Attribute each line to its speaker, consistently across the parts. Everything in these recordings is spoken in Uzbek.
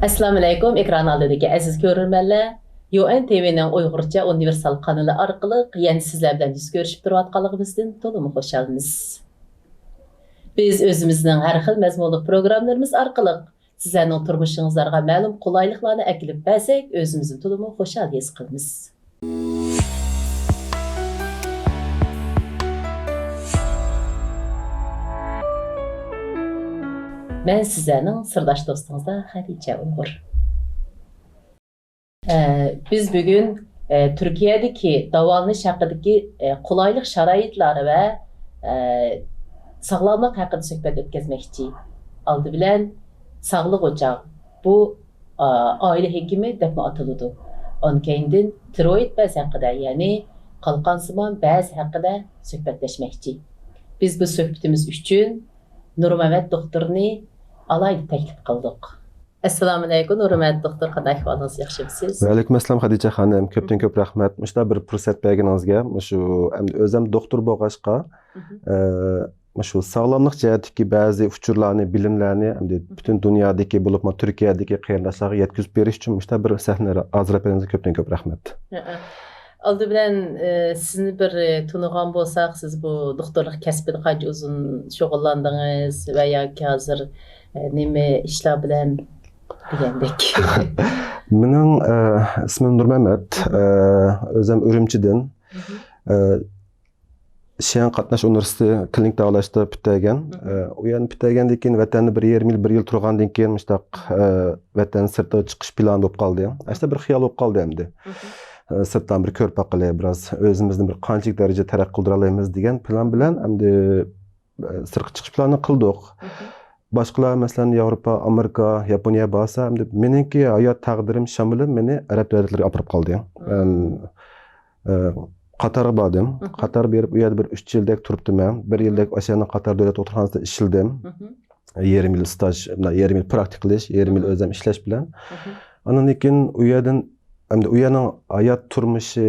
Speaker 1: Assalamu alaykum. Ekran aldidagi aziz ko'rurmanlar. UN TV'nin Uyg'urcha universal kanali orqali yana sizlar bilan yuz ko'rishib turayotganligimizdan to'liq xursandmiz. Biz o'zimizning har xil mazmunli programmalarimiz orqali sizlarning turmushingizlarga ma'lum qulayliklarni akilib bersak, o'zimizni to'liq xushal his qilamiz. Ben sizlerning sirdosh do'stingizlar Xadicha Uyg'ur. Biz bugün Türkiye'deki davolanish haqidagi qulaylik sharoitlari va sog'lomlik haqida suhbat o'tkazmoqchi. Oldi bilan sog'liq o'chog'i. Bu oila hekimi deb ataladi. Ondan keyin tiroid bez haqida, ya'ni qalqonsimon bez haqida suhbatlashmoqchi. Biz bu suhbatimiz uchun Nurmamat doktorni alayda taklif qildik. Assalomu alaykum Nurmamat doktor, qanday ahvolingiz, yaxshimisiz?
Speaker 2: Va alaykum assalom Xadicha xonim, ko'pdan ko'p rahmat. Mana bir fursat berganingizga, shu o'zim doktor bo'lg'achqa, shu sog'lomlik jihatdagi ba'zi uchurlarni, bilimlarni butun dunyodagi bo'lib, Turkiyadagi qarindoshlarga yetkazib berish uchun bir sahna ajrab berganingizga ko'pdan ko'p rahmat.
Speaker 1: Oldi bilan sizni bir tunigan bo'lsak, siz bu doktorlik kasbida qancha uzun shug'ullandingiz va yoki hozir nima ishlar bilan degandek.
Speaker 2: Mening ismim Nurmamat, o'zim Urumchidan. Şiyan Qatnash Universiteti klinik davolashda bitgan. U yerni bitgandan keyin vatanni 1 yil turgandan keyin mustaq vatan sirtiga chiqish plani bo'lib qoldi. Aslida bir xiyol bo'lib qoldi endi. Sirtdan bir ko'rib baqilay, biraz o'zimizni bir qanchalik daraja taraqqiy qildira olamiz degan plan bilan endi sirtga chiqish planini qildik. Boshqalar masalan Yevropa, Amerika, Yaponiya bo'lsa, endi meniki hayot taqdirim shamilim meni arab davlatlariga olib qoldi. Qatarga bordim. Qatar berib u yerda bir 3 yildek turibdiman. 1 yillik o'shani Qatar davlat doktorxonasida ishladim. 20 yil staj, 20 yil praktik qilish, 20 yil o'zim ishlash bilan. Ondan keyin u yerdan endi u yerning hayot turmushi,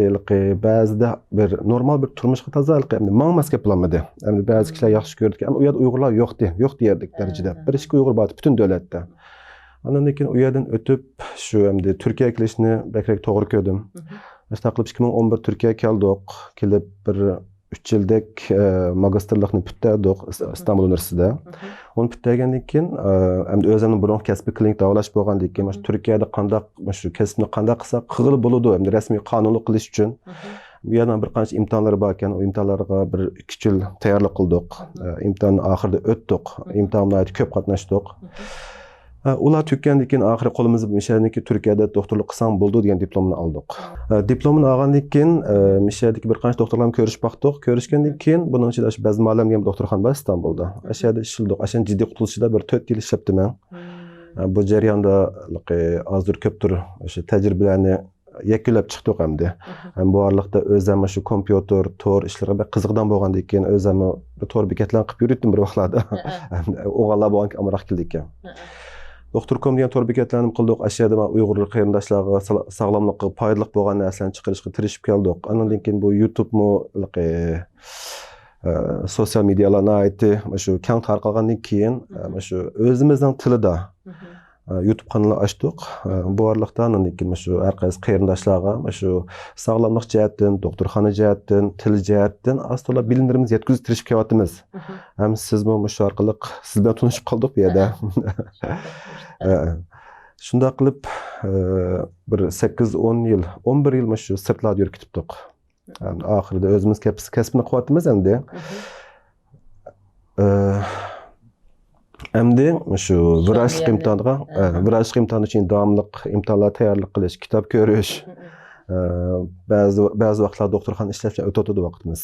Speaker 2: ba'zida bir normal bir turmushga tozalik, endi mangmasga bo'lmadi. Endi ba'zi kishilar yaxshi ko'rdi, ammo u yerda Uyg'urlar yo'q deyardik darajada. Bir ikki Uyg'ur bor butun davlatda. Ondan keyin u yerdan o'tib shu endi Turkiyaga kelishni bakrak to'g'ri ko'rdim. Mustaqil 2011 Turkiyaga keldik. Kelib bir 3 yillik magistrlikni bitirdik İstanbul Üniversitesida. Onu bitirgandan keyin endi o'zimning burun kasbi klinik davolash bo'lgandan keyin Turkiyada qanday shu kasbni qanday qilsa qilib bo'ladi, endi rasmiy qonunli qilish uchun bu yerdan bir qancha imtihonlar bor ekan, o imtihonlarga bir 2 yil tayyorlik qildik. İmtihonning oxirida o'tdik. İmtihonlarda ko'p qatnashdik. Ular tükkendan keyin oxiri qo'limizda Mishdagi Turkiyada doktorlik qilsam bo'ldi degan diplomni oldik. Diplomni olgandan keyin Mishdagi bir qancha doktorlarni ko'rishib baqdik. Ko'rishgandan keyin buning ichida shu Bazmalam degan doktorxona bor Istanbulda. Ashada ishildik. Ashan jiddiy qutulishida bir 4 yil ishlabdiman. Bu jarayonda hozir ko'pdir o'sha tajribalarni yakunlab chiqdik hamda. Bu oraliqda o'zim shu kompyuter, tor ishlariga qiziqdan bo'lgandan keyin o'zim tor bekatlarni qilib yurdim bir vaqtlarda. O'g'illar bo'lgan amroq keldik ekan. Doktor.com degan tor bekatlarni qildik. Ashada men Uyg'ur qarindoshlarga sog'lomlikqa foydali bo'lgan narsalarni chiqarishga tirishib keldik. Undan keyin bu YouTube mu sosyal medyalarni aytdi. Shu keng tarqalgandan keyin shu o'zimizning tilida YouTube kanalı açtık. Bu aralıkta anladım şu herkes qarindoshlarga şu sog'lomlik jihatdan, doktorxona jihatdan, til jihatdan aslında bilimlerimiz yetkazib tirishib kelyapmiz. Hem siz bu shu orqali siz bilan tanishib qoldik bu yerda. Shunday qilib bir 8-10 yil, 11 yil shu sirtlarda yurib ketdik. Oxirida o'zimiz kasbini qilyapmiz endi. Endi shu vrachlik imtihoniga, vrachlik imtihoni uchun davomliq imtihonlar tayyorlik qilish, kitob ko'rish, ba'zi vaqtlar doktorxona ishlashga o'tadi vaqtimiz.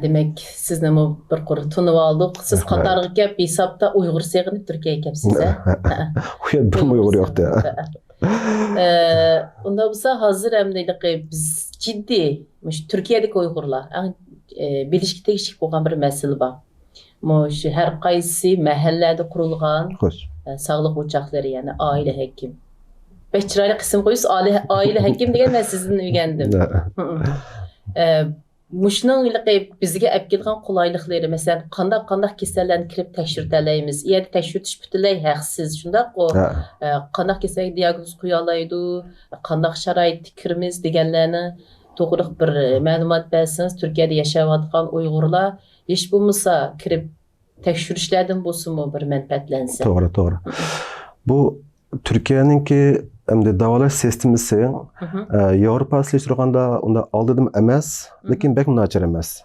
Speaker 1: Demek sizni bir qur tunib oldik. Siz Qatarga kelib hisobda Uyg'ur seg'inib Turkiyaga kelibsiz.
Speaker 2: U yerda bir Uyg'ur yo'qda.
Speaker 1: Unda bo'lsa hozir hamda biz jiddiy Turkiyadagi Uyg'urlar bilishga tegishli bo'lgan bir masala bor. Şu her qaysi mahallada qurilgan sog'liq o'choqlari, ya'ni oila hekim. Besh chiroyli qism qo'ysiz, oila hekim degan men sizdan o'rgandim. Muşunun bizge ep gelgan kolaylıkları mesela qandaq kesellerni kirip tekşürtelaymiz. İyade tekşürtüş bütünley haqsiz. Şundaq o qandaq kesel diagnoz qo'ya oladi, qandaq sharoitda kirimiz deganlarni to'g'ri bir ma'lumot bersangiz, Turkiyada yashayotgan Uyg'urlar hech bo'lmasa kirib tekshirishlardan bo'lsinmi bir manfaatlansa.
Speaker 2: To'g'ri. Bu Türkiye'ninki endi davolash sistemasi Yevropa solishtirganda unda oldidim emas, lekin bek nachar emas.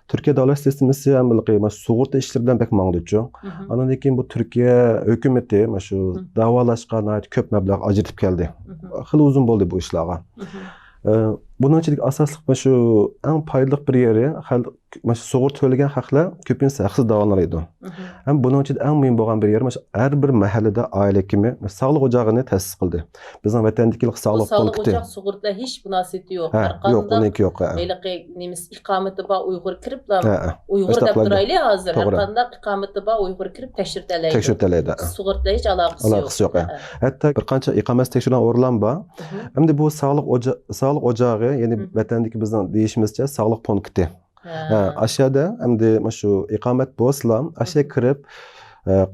Speaker 2: Türkiye davolash sistemasi ham sug'urta ishlaridan bek mangduchu. Andan keyin bu Türkiye hukumatı shu davolashga ko'p mablag' ajratib keldi. Xil uzun bo'ldi bu ishlarga. Bunun için asaslık şu en paylık bir yeri, sug'urta to'lagan haqlar ko'pincha haqsiz davolanadi. Hem bunun için en mühim bo'lgan bir yer, her bir mahallede aile hekimi sog'liq o'chog'ini ta'sis qildi. Bizning vatandagi sog'liq punkti.
Speaker 1: Sog'liq o'choq sug'urta hech munasabati yo'q.
Speaker 2: Yo'q, uniki yo'q.
Speaker 1: Nemiz iqomati bor Uyg'ur kiriblar. Uyg'ur deb turayli hozir. Har qanday iqomati bor Uyg'ur kirib tekshirtalaydi. Sug'urta hech aloqasi yo'q.
Speaker 2: Hatta bir qancha iqomat tekshirgan o'rinlar bor. Endi bu sog'liq o'chog'i, ya'ni vatandagi bizning deyishimizcha sog'liq punkti. Aşağıda hem de şu ikamet bozlam aşağı kırıp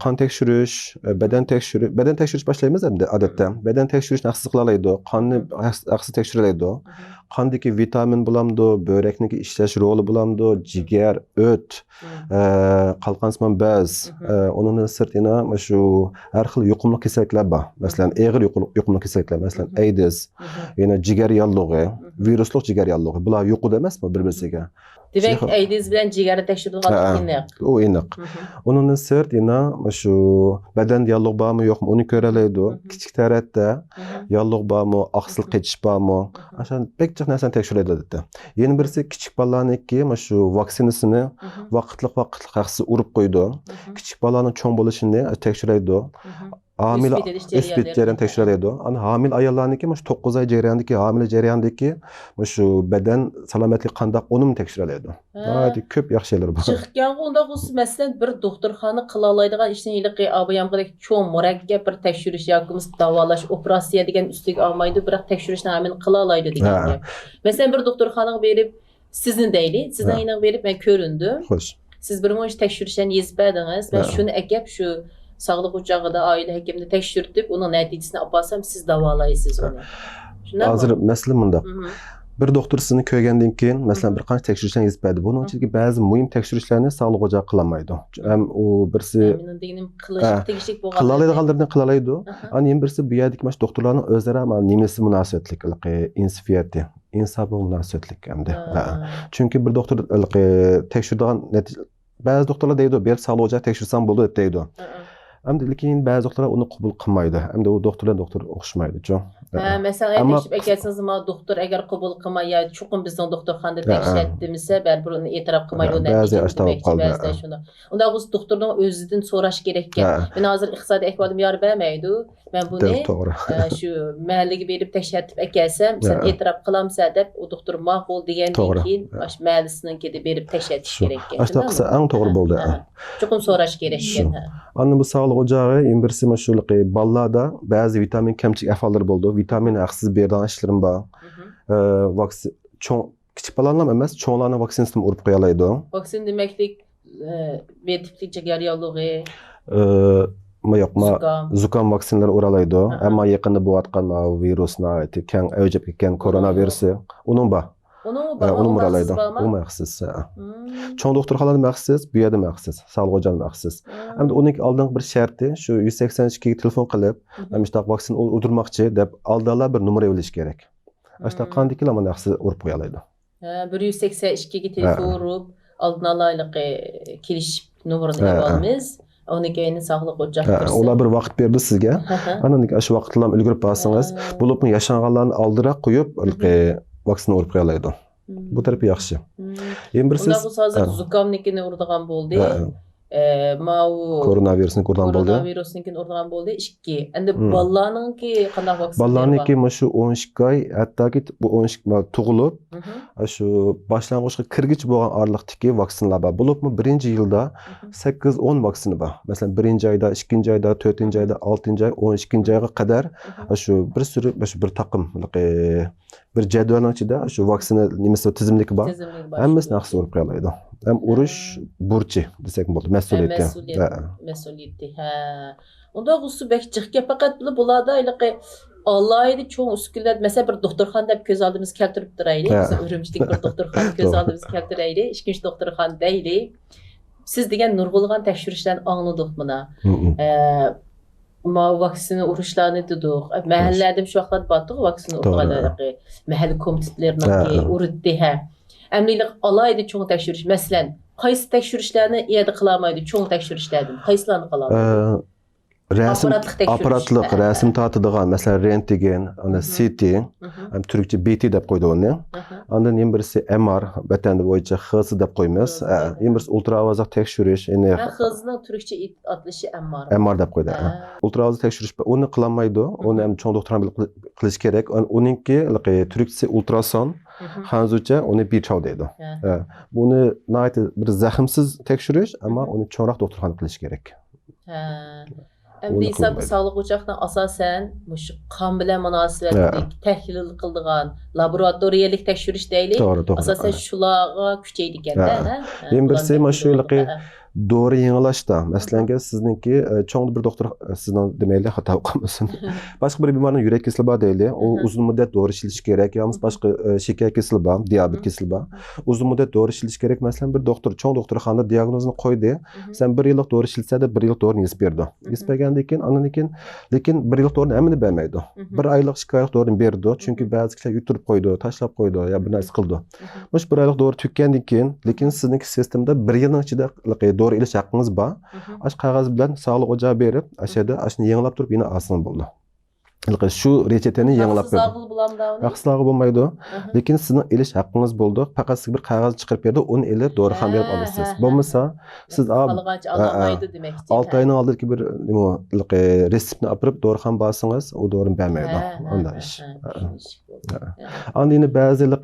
Speaker 2: kan tekşürüş, beden tekşürüş başlayımız hem de adette. Beden tekşürüş haksızlıklarıydı, kanı haksız tekşürüyordu. Kandaki vitamin bulamdı, börekniki işleş rolü bulamdı, ciger, öt, kalkansman bez, onun sırtına şu her xil yuqumlu kesellikler var. Mesela ağır yuqumlu kesellikler, mesela AIDS, yine ciger yallığı, virusluk ciger yallığı. Bunlar yuqu demez mi birbirine?
Speaker 1: Demek AIDS bilen ciğeri tekşirdiğin inek.
Speaker 2: O inek. Onun sırt yine şu beden yallığı var mı yok mu onu göreleydi. Küçük tarafta yallığı var mı, aksılık geçiş var mı? Aşağı pek çok nereden tekşirledi. Yeni birisi küçük balanınki şu vaksinisini vakitlik haksız urup koydu. Küçük balanın çoğun buluşunu tekşirledi. Hamile üst bitlerini tekşirledi. Hani hamile ayarlarındaki 9 ay cereyandaki hamile cereyandaki şu beden salametlik kandak onu mu tekşirledi? Hadi köp yaxşı şeyler bu.
Speaker 1: Çıkkan onda mesela bir doktorxana qılalaydigan işin ilqi abayamqadaki çoğun murakkab bir tekşiriş yakımız davalaş operasiya degan üstüge almaydı, biroq tekşirishni amin qılalaydı degan. Mesela bir doktorxanaga berip sizin deyli, sizden yine berip ben köründüm.
Speaker 2: Hoş.
Speaker 1: Siz bir iş tekşirişini yazıp ediniz. Ben şunu ekip şu sağlık ocağıda aile hekimini tekşürtüp onun neticesini aparsam siz davalayısınız onu.
Speaker 2: Hazır mesele bunda. Bir doktor sizini köygenden keyin mesela bir qancha tekshirishlarni yezib berdi. Bunun ichidagi ba'zi muhim tekshirishlarni sog'liq ocağı qilolmaydi. Ham u birisi
Speaker 1: tegishlik bo'lgan.
Speaker 2: Qilalaydiganlarni qilalaydi. Ana yana birisi bu yerdagi mana doktorlarning o'zlari nimasi munosabatlik, insifiyati, insofi munosabatlik hamda. Chunki bir doktor tekshiradigan ba'zi doktorlar deydi, "Berib sog'liq ocağı tekshirsam bo'ldi" deydi. Hem de lekin ba'zi doktorlar onu qabul qilmaydi. Hem de o doktor o'xshamaydi.
Speaker 1: Mesela tekshirib ekelsiniz ama doktor agar qabul qilmay, chuqur bizning doktorxonada tekshirdi desa, baribir uni e'tirof qilmaydi, uni ba'zida shuni. Unda o'z doktorning o'zidan so'rash kerak ekan. Men hozir iqtisodiy ahvolim yor bermaydi. Men buni shu mahallaga berib tekshirib ekelsam, sen e'tirof qilamsan deb o doktor ma'qul degandan keyin shu mahallasininki berib tekshirish kerak ekan.
Speaker 2: Ashta qilsa eng to'g'ri bo'ldi.
Speaker 1: Chuqur so'rash kerak ekan.
Speaker 2: Ana bu sog'liq ocağı birisi shu ballarda ba'zi vitamin kamchilik ahvollari bo'ldi. Vitamin haqsiz bergan ishlarim bor. Vaksin cho'ng kichik bolalarni emas, cho'nglarni vaksinasini urib qo'ya oladi. Vaksin
Speaker 1: demaklik B tipli jigar yallig'i
Speaker 2: zukam vaksinlari uralaydi. Ammo yaqinda bo'layotgan virusni keng avjib ketgan koronavirusi uning bor. Onu muralaydı. O məxsus. Çoğun doktorxanalar məxsus, bu yerdə məxsus, sağlıq ocağı məxsus. Həm də onun aldığın bir şərti şu 182'ye telefon qılıb, məmştaq vaksin udurmaqçı deb aldalar bir numara biliş gerek. Aşta qandiki lama məxsus urub qoyalaydı.
Speaker 1: 182'ye telefon urup aldın alaylık keliş numarasını almamız. Onu keyin sağlıq ocağı kirsin.
Speaker 2: Olar bir vaqt berdi sizge. Anandik aşı vaqtlam ülgürüp basınız. Bulupmu yaşanğanlarını aldırak qoyup vaksin urib qoyalaydı. Bu tarafı yaxşı. Endi bir siz
Speaker 1: Onda hozir zukamnikini urdigan bo'ldi.
Speaker 2: Koronavirusni urdigan bo'ldi.
Speaker 1: Koronavirusnikini urdigan bo'ldi 2. Endi bolalarninki qanday vaksin?
Speaker 2: Bolalarninki shu 12 oy, hattoki bu 12 tug'ilib, shu boshlang'ich kirgich bo'lgan oraliqdagi vaksinlar bor. Bo'libmi birinchi yilda 8-10 vaksina bor. Masalan, 1-oyda, 2-oyda, 4-oyda, 6-oy, 12-oyga qadar shu bir sürü bir taqim bir jadvalning ichida shu vaksina nimasi tizimligi bor.
Speaker 1: Tizimlik var.
Speaker 2: Hammasini yaxshi urib qo'yadi. Ham urush burchi desak bo'ladi, mas'uliyati.
Speaker 1: Mesuliyeti. Ha. Onda husu bekçikke fakat bularda ilaqi Allah'ıydı çoğun üsküller. Mesela bir doktorxan deb göz aldığımız keltirip duraylı. Mesela Ürümçilik bir doktorxan göz aldığımız keltiraylı. İkinci doktorxan deyli. Siz degen nurgulgan tekşürüşlerini anladık buna. Ma vaksini uruşlarını dedik. Mahallelerde şu vakit battık vaksini uruşlarını. Mahalle komitetlerine uruttu. Emlilik alaydı çoğun tekşürüş. Mesela qaysı tekşürüşlerini iyade kılamaydı çoğun tekşürüşlerden. Qaysylarını kılamaydı?
Speaker 2: Aparatlıq, rəsm tatıdığan, məsələn, rentgen, CT, Türkçe BT deb qoydu onu. Ondan yin birisi MR, vətəndə boyunca hızı deb qoymuş. Yin birisi ultravazaq tekşürüş.
Speaker 1: Hızının Türkçe atlışı MR.
Speaker 2: MR deb qoydu. Ultravazaq tekşürüş, onu qılamaydı. Onu hem çoğun doktoran qilish kerak. Onunki Türkçe ultrason. Hanzuca onu bir çav deydi. Bunu bir zahimsiz tekşürüş ama onu çoğunraq doktorxana qilish kerak.
Speaker 1: Əmdi isə bu sağlıq ocaqdan asasən qan bilan münasibətlik, təhlil qıldığan laboratoriyelik təkşürüş deyilik. Asasən şulağa küçəydi gəndə.
Speaker 2: Yen birisi maşuyluqi doğru yenilaşda. Mesela sizinki çoğunlu bir doktor sizden demeyle hata okumasın. Başka bir bimarın yürek kesili var değil. O uzun müddet doğru işiliş gerek. Yalnız başka şeker kesili var, diyabet kesili var. Uzun müddet doğru işiliş gerek. Mesela bir doktor, çoğun doktorxanada diagnozunu koydu. Sen bir yıllık doğru işilse de bir yıllık doğru nisp verdi. Nisp vergendikin, lekin bir yıllık doğru emini vermeydi. Bir aylık şikayet doğru verdi. Çünkü bazı kişiler yuturup koydu, taşlap koydu ya bir narsa kıldı. Muş bir aylık doğru tükkendikin, lekin sizinki sistemde bir yılın içinde doğru iliş hakkınız var. Aş qağaz bilen sağlık ocağı berip, aşağıda aşını yenitlap durup yine asını buldu. Şu reçeteni yenitlap verdi. Haksızlığı bulmaydı. Lekin sizin iliş hakkınız buldu. Fakat siz bir qağaz çıkarıp verdi, onu elip doğru kan verip alırsınız. Bulmasa siz 6 ayının aldırki bir resipini apırıp doğru kan basınız, o doğru vermeydi. Onda iş. Anda yine bazı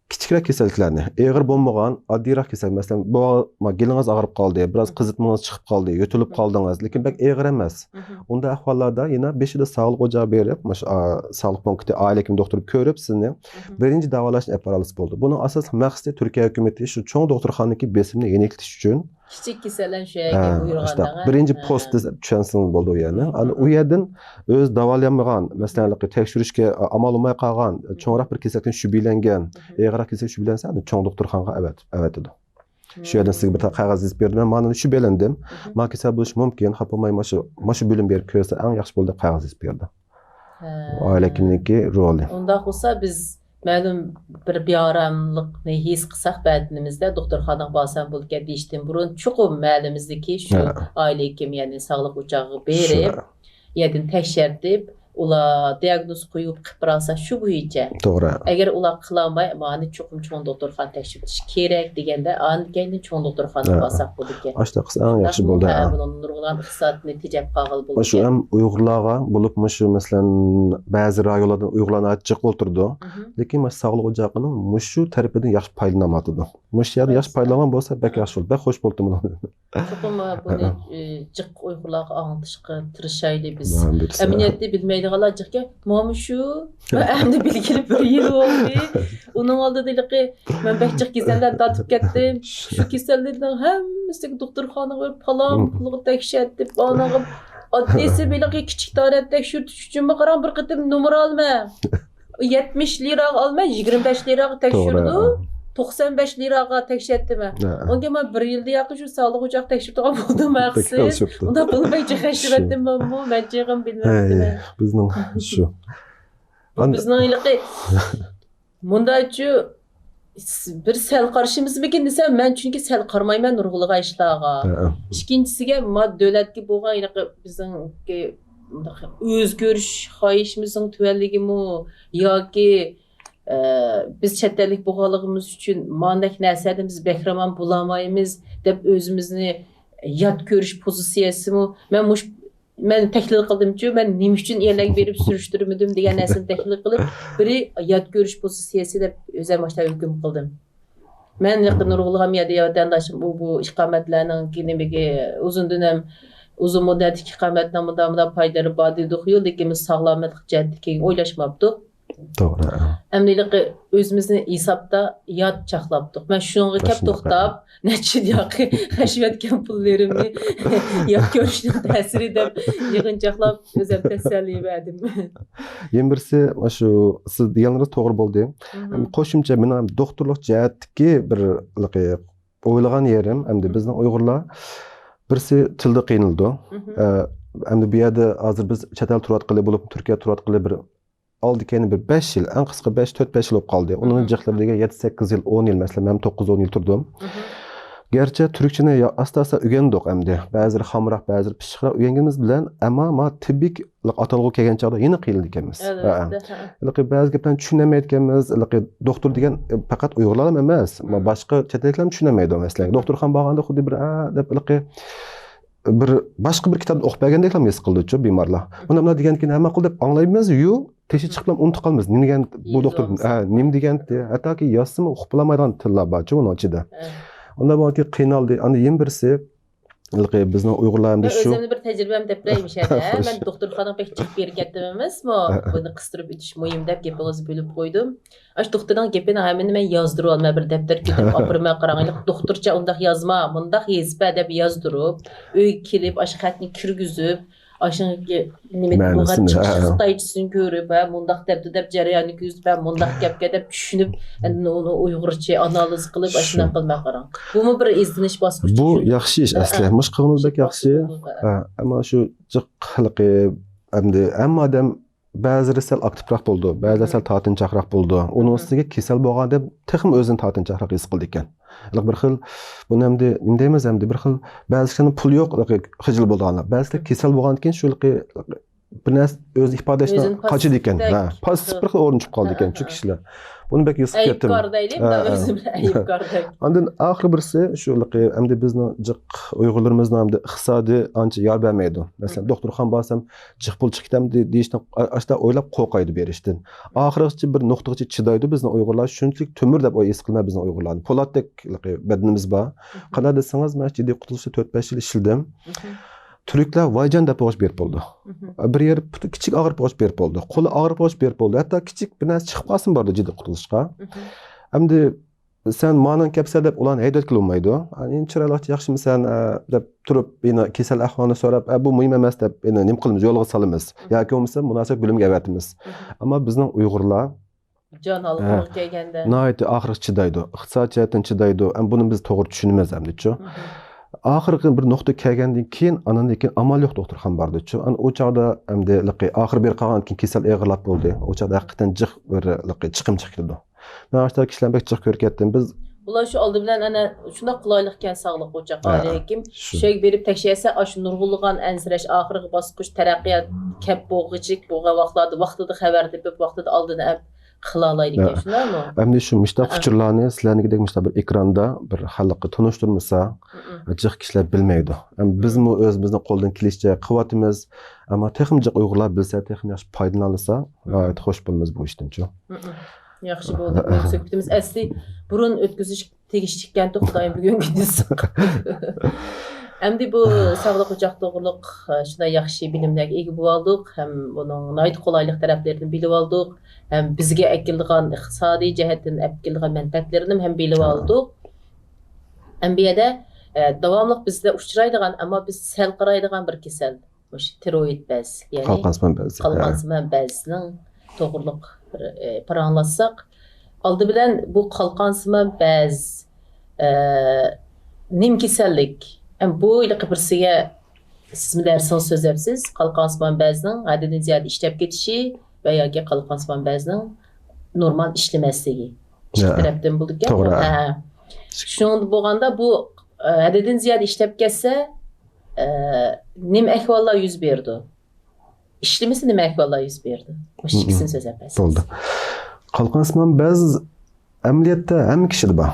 Speaker 2: kichikroq kasalliklarni, og'ir bo'lmagan, oddiyroq kasallik, masalan, bu geliniz og'rib qoldi, biraz qizitmangiz chiqib qoldi, yo'tilib qoldingiz, lekin bak og'ir emas. Unda ahvollarda yana beshida sog'liq ocağı berib, sog'liq punkti oila hekim doktori ko'rib sizni birinchi davolashni olib boramiz bo'ldi. Buning asosiy maqsadi Turkiya hukumati shu cho'ng doktorxonadagi besimni yengiltish uchun
Speaker 1: kichik kasallar shu yerga buyurganda.
Speaker 2: Birinchi post tushunsin bo'ldi u yerni. Ana u yerdan o'z davolanmagan, masalan, tekshirishga amal olmay qolgan, cho'ngroq bir kasallikdan shubhalangan, og'ir kasallik shubhalansa, cho'ng doktorxonaga avatadi. Shu yerdan sizga bir qog'oz yozib berdim. Men mana shubhalandim. Men kasal bo'lish mumkin, xapolmay mana bo'lim berib ko'rsa, eng yaxshi bo'ldi qog'oz yozib berdi. Oila hekimligi roli.
Speaker 1: Unda olsa biz ma'lum bir bearamlik his qilsak badinimizda doktorxonaga borsam bo'lgan deyishdan burun chuqur ma'limizdagi shu oila hekimi ya'ni sog'liq o'chog'i berib yerdan tekshirtib ular diagnoz qo'yib qilib borsa shu bo'yicha
Speaker 2: to'g'ri
Speaker 1: agar ular qilolmay mani chuqur cho'ng doktorxona tekshirish kerak deganda ankeyndan cho'ng doktorxonaga borsak bo'ldi ekan
Speaker 2: ashta qilsa eng yaxshi bo'ldi
Speaker 1: nurg'ulan iqtisodni tejab qolg'il bo'ldi
Speaker 2: shu ham uyg'urlarga bo'lib shu masalan ba'zi rayonlarda uyg'urlarni achchiq o'ltirdi lekin sog'liq o'chog'ining shu tarafidan yaxshi foydalanmadi shu yerda yaxshi foydalangan bo'lsa bak yaxshi bo'ldi bak xush bo'ldi
Speaker 1: chuqur buni jiq uyg'urlarga anglitishga tirishayli biz aminiyatni bilmaydi Galacık'a mamışu hem de bilgili bir yıl oldu. Onun aldığı ben bekçik keseller tatıp gittim. Şu kesellerden hemisi doktorxanaya palam pulu tekşirtip bana adresi bile küçük tarih tekşürtüş için bakaran bir kıtım numara alma. 70 lira alma 25 lira tekşürdü. 95 liraga tekşirtdim. Onga men bir yilda yaqin shu sog'liq ocağı tekshirtgan bo'ldim maqsad. Unda pul bekçi tekshirtdim men bu menchig'im bilmayapti.
Speaker 2: Bizning shu.
Speaker 1: Bizning ilqi mundachu bir sel qarshimizmikin desam men chunki sel qarmayman nurg'ulg'a ishlarga. Ikkinchisiga davlatga bo'lgan ilqi bizning o'zgarish xohishimizning tuvanligimi yoki biz chet ellik bo'lganligimiz uchun mandek narsada biz bekramon bulamaymiz deb o'zimizni yot ko'rish pozitsiyasimi men tahlil qildimchu men nima uchun yerlarga berib surishtirmadim degan narsani tahlil qilib biri yot ko'rish pozitsiyasi deb o'zim boshda hukm qildim. Men yaqin nurg'ulg'am yerda vatandoshim bu iqomatlarning nimaga uzun dönem uzun muddat iqomatdan foydalari bor dedik-yu, lekin biz sog'lomlik jihatdan o'ylashmabdik.
Speaker 2: To'g'ri.
Speaker 1: Əmnilik özümüzni hesabda yad çaxlapdıq. Mən şunğa kəp
Speaker 2: Şunga.
Speaker 1: toxtab, nəçid yaxı xəşvətkən pullarımı yad görüşdən təsir edib yığınçaqlab özüm təsəlli verdim.
Speaker 2: Yen birisi şu siz deganlaringiz to'g'ri bo'ldi. Qo'shimcha meni ham doktorlik jihatdagi bir o'ylagan yerim, hamda bizning Uyg'urlar birisi tilda qiynaldi. Hamda bu yerda hozir biz chet el turayotqili bo'lib, Turkiya turayotqili bir oldi keyin bir 5 yil, en qisqa 4-5 yil bo'lib qoldi. Uning jiqlariga 7-8 yil, 10 yil, masalan, men 9-10 yil turdim. Gerçi Türkçeni asla öğrendik emdi. Bazıları hamroq, bazıları pişiqroq öğrenganimiz bilan, ammo ma tibbik atalg'u kelgan chaqda yana qiynaldik ekanmiz. Ba'zi gaplarni tushunmayotganmiz. Doktor degan faqat Uyg'urlar emas, boshqa chet elliklar tushunmaydi masalan. Doktorxona borganda xuddi bir deb bir boshqa bir kitobni o'qib bergandek his qildi-chu bemorlar. Buni degankin hamma qil deb anglaymiz-yu, teshi chiqib unutib qolamiz. Nima degan bu doktor? Nima degan? Hattoki yozsimi o'qib bilmaydigan tillar bor-chu uning ichida. Onda belki qiynaldı. Ana yen birisi bizning Uyg'urlarimiz shu.
Speaker 1: O'zimni bir tajribam deb beraymish edi. Men doktorxonaga pek chiqib bergandim emasmi? Buni qistirib o'tish muhim deb gapingizni bo'lib qo'ydim. Ash doktorning gapini hammani men yozdirib olma bir daftar kitib opirma qaranglik. Doktorcha undaq yozma, bundaq yezba deb yozdirib, uyga kelib ash xatni kirgizib, aşınki nima lug'at chiqishini ko'rib, mundaq deb jarayonni ko'zib, mundaq gapga deb tushunib, uni Uyg'urcha analiz qilib, ashuna qilmay qarang. Bumi bir izdinish bosqichi.
Speaker 2: Bu yaxshi ish asli. Mush qilganimizdek yaxshi. Ammo shu jiqliqi hamma odam ba'zilari sal aktivroq bo'ldi, ba'zilari sal tortinchoqroq bo'ldi. Uning ustiga kasal bo'lgan deb texim o'zini tortinchoqroq his qildi ekan. Bir xil buni hamda nima deymiz hamda bir xil ba'zilarning pul yo'q, xijil bo'lganlar. Ba'zilar kasal bo'lgandan keyin shu bir narsa o'z ifodasidan qochidi ekan. Pozitiv bir xil o'rin chiqib qoldi ekan shu kishilar. Buni bek his etdim.
Speaker 1: Aybkor deylik, o'zim aybkordek.
Speaker 2: Ondan oxiri birisi shu hamda bizning jiq Uyg'urlarimizning hamda iqtisodiy ancha yor bermaydi. Masalan, doktorxona borsam jiq pul chiqdam deyishdan ashta o'ylab qo'rqaydi berishdan. Oxirigacha bir nuqtagacha chidaydi bizning Uyg'urlar, shunchalik temir deb his qilmaydi bizning Uyg'urlarni. Po'latdek badanimiz bor. Qanday desangiz, men jiddiy qutulishda 4-5 yil ishladim. Türkler vaycan deb o'g'ish berib bo'ldi. Bir yer kichik og'rib o'g'ish berib bo'ldi. Qo'li og'rib o'g'ish berib bo'ldi. Hatto kichik bir narsa chiqib qolsin bordi jiddiy qutulishga. Endi sen ma'nan kapsa deb ularni haydab kelolmaydi. Endi chiroyli yaxshimisan deb turib, yana kasal ahvolini so'rab, bu muhim emas deb endi nima qilamiz, yo'lga solamiz. Yoki bo'lmasa munosib bilimga avatimiz. Ammo bizning Uyg'urlar
Speaker 1: jon olib kelganda
Speaker 2: nihoyat oxiri chidaydi. Iqtisod jihatdan chidaydi. Buni biz to'g'ri tushunamiz hamda-chu. Oxirgi bir nuqta kelgandan keyin anandan keyin amal yo'q doktorxona bordi-chu. O chaqda hamda oxir bir qolgan keyin kasal og'irlab bo'ldi. O chaqda haqiqatan jiq bir chiqim chiqdi. Men ashta kishilar bek jiq ko'rib ketdim. Biz
Speaker 1: ular shu oldi bilan ana shunda qulaylikkan sog'liq o'chaq alekim shay berib tekshirsa shu nurg'ulg'an ansirash oxirgi bosqich taraqqiyot kap bo'g'ichik bo'lgan vaqtida xabar deb vaqtida oldini qilalaydi ekan shundaymi?
Speaker 2: Endi shu mishtaq uchurlarni sizlarnikidek mishtaq bir ekranda bir xalqqa tunishtirmasa, jiq kishilar bilmaydi. Bizmi o'zimizni qo'ldan kelishicha qilyapmiz, ammo texim jiq Uyg'urlar bilsa, texim yaxshi foydalansa, g'oyat xush bo'lamiz bu ishdan-chu.
Speaker 1: Yaxshi bo'ldi. Söhbətimiz asli burun o'tkazish tegishli ekan Xudoyim bugungi disq. Endi bu sog'liq o'choq to'g'riliq shunday yaxshi bilimlarga ega bo'ldik, ham buning nayt qulaylik taraflarini bilib oldik, ham bizga akilgan iqtisodiy jihatdan akilgan manfaatlarini ham bilib oldik. Endi bu yerda davomli bizda uchraydigan, ammo biz sal qaraydigan bir kasal, o'sha tiroid bez, ya'ni qalqonsimon bezning to'g'riliq paranlatsak, aldı bilen bu qalqonsimon bez nim kasallik. Bu ile birisiga siz mi dersiniz so'zlabsiz? Qalqonsimon bezning haddidan ziyod ishlab ketishi va yoki qalqonsimon bezning normal ishlamasligi. İki tarafdan bo'ldi ekan.
Speaker 2: To'g'ri.
Speaker 1: Shunda bo'lganda bu haddidan ziyod ishlab ketsa nim ahvollar yuz berdi. İşlemesi nima ahvollar yuz berdi? O'sha ikkisini so'zlabsiz.
Speaker 2: Bo'ldi. Qalqonsimon bez amaliyotda hamma kishida bor.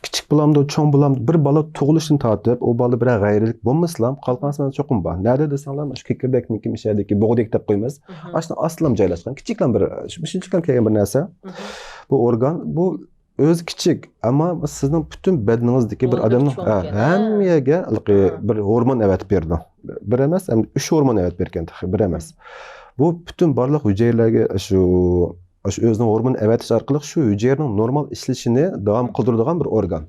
Speaker 2: Kichik bulamda, cho'ng bulamda bir bola tug'ilishdan tortib, o bola bir g'ayrilik bo'lmasam, qalqonsimon cho'qim bor. Nada desanlar, shu kekirdakniki mishadagi bug'dek deb qo'yamiz. Ashna aslam joylashgan. Kichiklam bir, shunchakam kelgan bir narsa. Bu organ, bu o'zi kichik, ammo sizning butun badaningizdagi bir odamning hammaga bir hormon avatib berdi. Bir emas, 3 hormon avatib bergan, bir emas. Bu bütün barliq hücrelerge shu o'zining hormon avatish orqali shu hücrening normal ishlashini davom qildiradigan bir organ.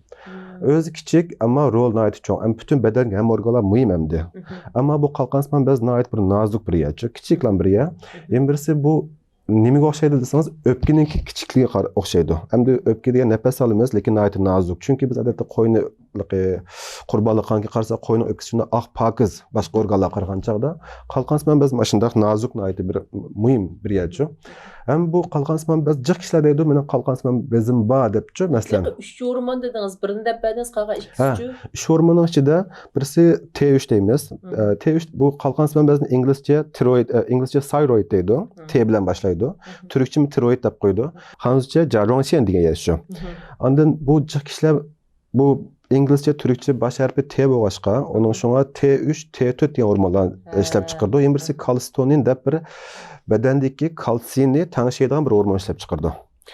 Speaker 2: O'zi kichik, ammo rol nihoyat cho'ng. Ham bütün bedanga ham organlar muhim hamdi. Ammo bu qalqonsimon bez nihoyat bir nozik bir yer, kichiklan bir yer. Endi birisi bu nimaga o'xshaydi desangiz, o'pkininki kichikligiga o'xshaydi. Hamda o'pka degan nafas olamiz, lekin nihoyat nozik. Chunki biz odatda qo'yni qurbonliqqa qarasa qo'yni o'pkasini oq pokiz boshqa organlarga qaragan chog'da qalqonsimon bez mana shunday nozik nihoyat bir muhim bir yer. Ham bu qalqonsimon bez jiq kishilar deydi, meni qalqonsimon bezim bor debchi, masalan.
Speaker 1: 3 hormon dedingiz, birini deb berdingiz, qolgan ikkisi.
Speaker 2: 3 hormonning ichida birisi T3 deymiz. T3 bu qalqonsimon bezning inglizcha tiroid, inglizcha thyroid deydi. T bilan boshlaydi. Turkcha tiroid deb qo'ydi. Hanuzcha jarronsiyan degan yer shu. Ondan bu jiq kishilar bu İngilizce, Türkçe baş harfi T bo'lg'achqa, onun shunga T3, T4 degan hormonlar ishlab chiqardi. Yana birisi kalsitonin deb bir badandagi kalsiyni tangishadigan bir hormon ishlab chiqardi.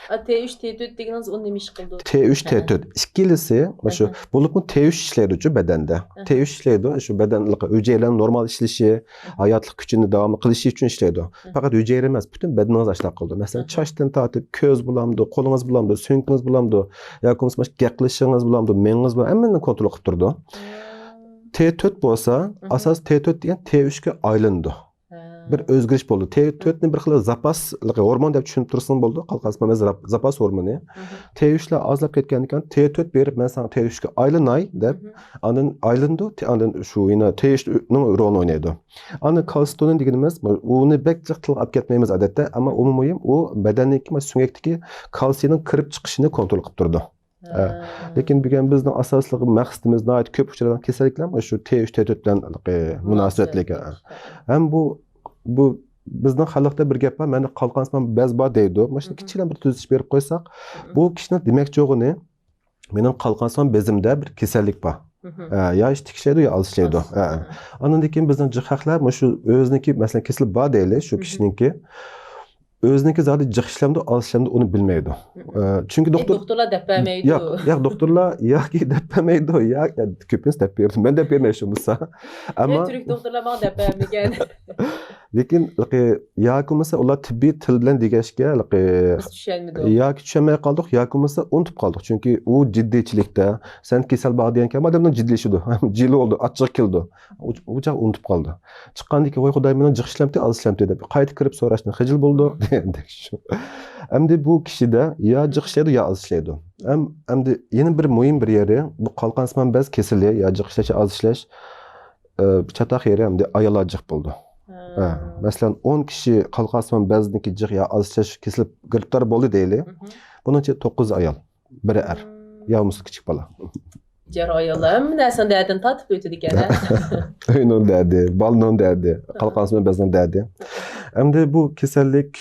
Speaker 1: T3, T4 deganiniz uni nima ish qildi?
Speaker 2: T3, T4. İkilisi, shu bo'lib T3 ishlaydi bedanda. T3 ishlaydi, shu bedanlik hücrelerin normal ishlashi, hayotlik kuchini davom qilishi uchun ishlaydi. Faqat hücre emas, bütün bedaningiz ishlab qildi. Masalan, chashdan tortib, ko'z bulamdi, qo'lingiz bulamdi, so'ngingiz bulamdi, yoki bo'lmasa gaqlishingiz bulamdi, mengiz bulamdi, hammani kontrol qilib turdi. T4 bo'lsa, asos T4 degan T3 ga aylandi. Bir o'zgarish bo'ldi. T4 ni bir xil zapas hormon deb tushunib tursin bo'ldi. Qalqonsimon bez zapas hormoni. T3lar ozlab ketgandan T4 berib, men sana T3 ga aylanay deb, ondan aylandi, ondan shu yana T3 ning rolini o'ynaydi. Ana kalsitonin deganimiz, uni bek jiqtilib olib ketmaymiz odatda, ammo umumiy u badanniki, sunyakdagi kalsiyning kirib chiqishini kontrol qilib turdi. Lekin bugun bizning asosli maqsadimiz nihoyat ko'p uchragan kasalliklar shu T3, T4 bilan munosabatli. Ham bu bizning xalqda bir gap bor, meni qalqonsimon bez bor deydi. Mana shuni kichkina bir tuzish berib qo'ysak, bu kishini demakchi o'g'ini mening qalqonsimon bezimda bir kasallik bor. Ya ish tikishlaydi, ya alishlaydi. Ondan keyin bizning jihatlar shu o'ziniki, masalan, kesilib bor deylik, shu kishiniki o'ziniki zodi jiqishlamda, alishlamda uni bilmaydi. Chunki
Speaker 1: doktorlar deb bermaydi.
Speaker 2: Yo'q, doktorlar yoki deb bermaydi, yoki ko'pincha deb berdi. Men deb bermayman bo'lsa. Ammo
Speaker 1: Türk doktorlar menga deb bermagan.
Speaker 2: Lekin yoki bo'lmasa ular tibbiy til bilan degashga
Speaker 1: biz tushunmadik.
Speaker 2: Yoki tushunmay qoldik, yoki bo'lmasa unutib qoldik. Chunki u jiddiychilikda sen kasal bor degan kam odamdan jiddiylashidi. Jili oldu, achchiq keldi. U joq unutib qoldi. Chiqqandan keyin voy xudoy meni jiqishlamdi, alishlamdi deb qayta kirib so'rashdan xijil bo'ldi. Endi bu kishida ya jiqishlaydi, ya alishlaydi. Endi yana bir muhim bir yeri, bu qalqonsimon bez kasali, ya jiqishlash, alishlash chataq yeri hamda ayollar jiq bo'ldi. Masalan 10 kishi qalqonsimon bezniki jiq ya alışlash kesilib giribtor bo'ldi deylik. Bunun için 9 ayol, biri er. Yavrusu kichik bola.
Speaker 1: Jar ayollar narsani dardini tatib o'tdi ekan.
Speaker 2: O'ynon derdi, balnon derdi, qalqonsimon bezning derdi. Endi bu kasallik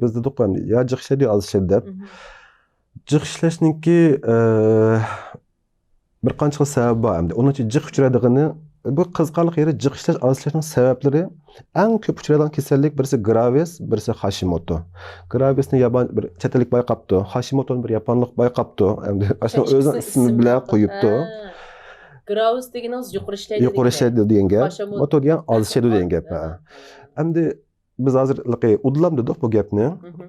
Speaker 2: biz dedik ya jiqishlaydi, ya alishlaydi deb. Jiqishlashniki bir qancha sabab bor hamda. Onun için jiq uchradigini bu qiziqarli yeri jiqishlash, alishishning sabablari eng ko'p uchraydigan kasallik birisi Graves, birisi Hashimoto. Gravesni yaban bir chetalik bayqabdi, Hashimoto'ni bir yaponlik bayqabdi. Endi ashuni o'zining ismi bilan qo'yibdi.
Speaker 1: Graves deganingiz
Speaker 2: yuqori ishlaydi degan gap, Moto degan alishadi degan gap. Endi biz hozir udlam dedik bu gapni.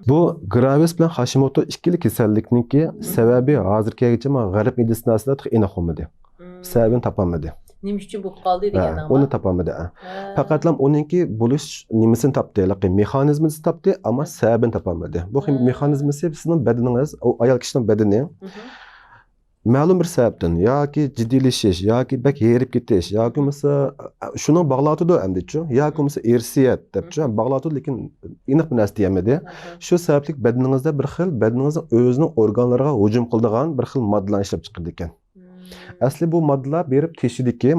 Speaker 2: Bu Graves bilan Hashimoto ikkili kasallikniki sababi hozirgacha g'arb meditsinasida aniq bo'lmadi. Sababini topolmadi.
Speaker 1: Nima uchun bo'lib qoldi degandan.
Speaker 2: Uni topolmadi. Faqatlam uninki bo'lish nimasini topdi, mexanizmini topdi, ammo sababini topolmadi. Bu mexanizmisi sizning badaningiz, o ayol kishining badani ma'lum bir sababdan yoki jiddiylashish, yoki bak yerib ketish, yoki bo'lmasa shuni bog'latadi hamda-chu, yoki bo'lmasa irsiyat debchi bog'latadi, lekin aniq bir narsa deyamadi. Shu sababli badaningizda bir xil badaningizning o'zining organlariga hujum qiladigan bir xil moddalar ishlab chiqardi ekan. Asli bu moddalar berib teshidiki,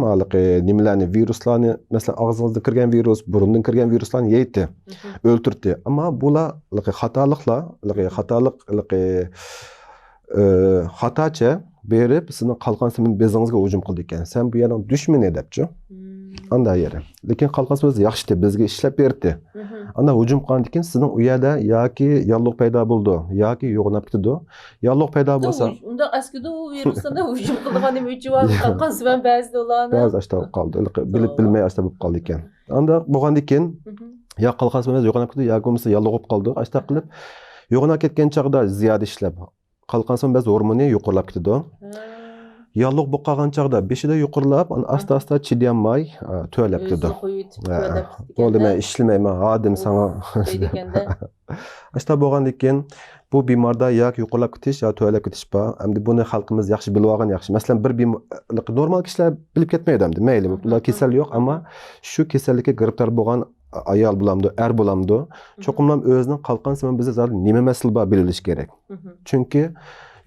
Speaker 2: nimalarni, viruslarni, masalan, og'zingizda kirgan virus, burundan kirgan viruslarni yeydi, o'ltirdi. Ammo bular xatocha berib sizning qalqonsimon bezingizga hujum qildi ekan. Sen bu yerning dushmani debchi. Anda yeri. Lekin qalqonsimon yaxshi deb bizga ishlab berdi. Anda hujum qilgandan keyin sizning u yerda yoki yalliq paydo bo'ldi, yoki yo'qolib ketdi. Yalliq paydo bo'lsa,
Speaker 1: unda aslida u virusdan hujum qilgan nima uchun qalqonsimon ba'zida ularni
Speaker 2: ba'zi ashta qoldi. Bilib bilmay ashta bo'lib qoldi ekan. Anda bo'lgandan keyin Ya kalkansın yoğunluk ketdi, ya bo'lmasa yallig'ib qoldi. Ashta qilib yo'g'ona ketgan chog'da ziyoda ishlab, kalkansın biz hormoni yuqorilab ketdi. Yalliq bo'lib qolgan chog'da beshida yuqorilab, asta-asta chidayolmay to'lab ketdi.
Speaker 1: O'zini qo'yib to'lab
Speaker 2: Bo'ldi, men ishlamayman, hadim sana.
Speaker 1: deganda
Speaker 2: Ashta bo'lgandan keyin bu bemorda yak yuqorilab ketish yo to'lab ketish bor. Endi buni xalqimiz yaxshi bilib olgan yaxshi. Masalan, bir normal kishilar bilib ketmaydi endi. Mayli, ular kasal yo'q, ammo shu kasallikka giribtor bo'lgan ayol bo'lamdi, er bo'lamdi. Cho'qimlam o'zining qalqansimon bizni zaten nima masala bor bilish kerak. Chunki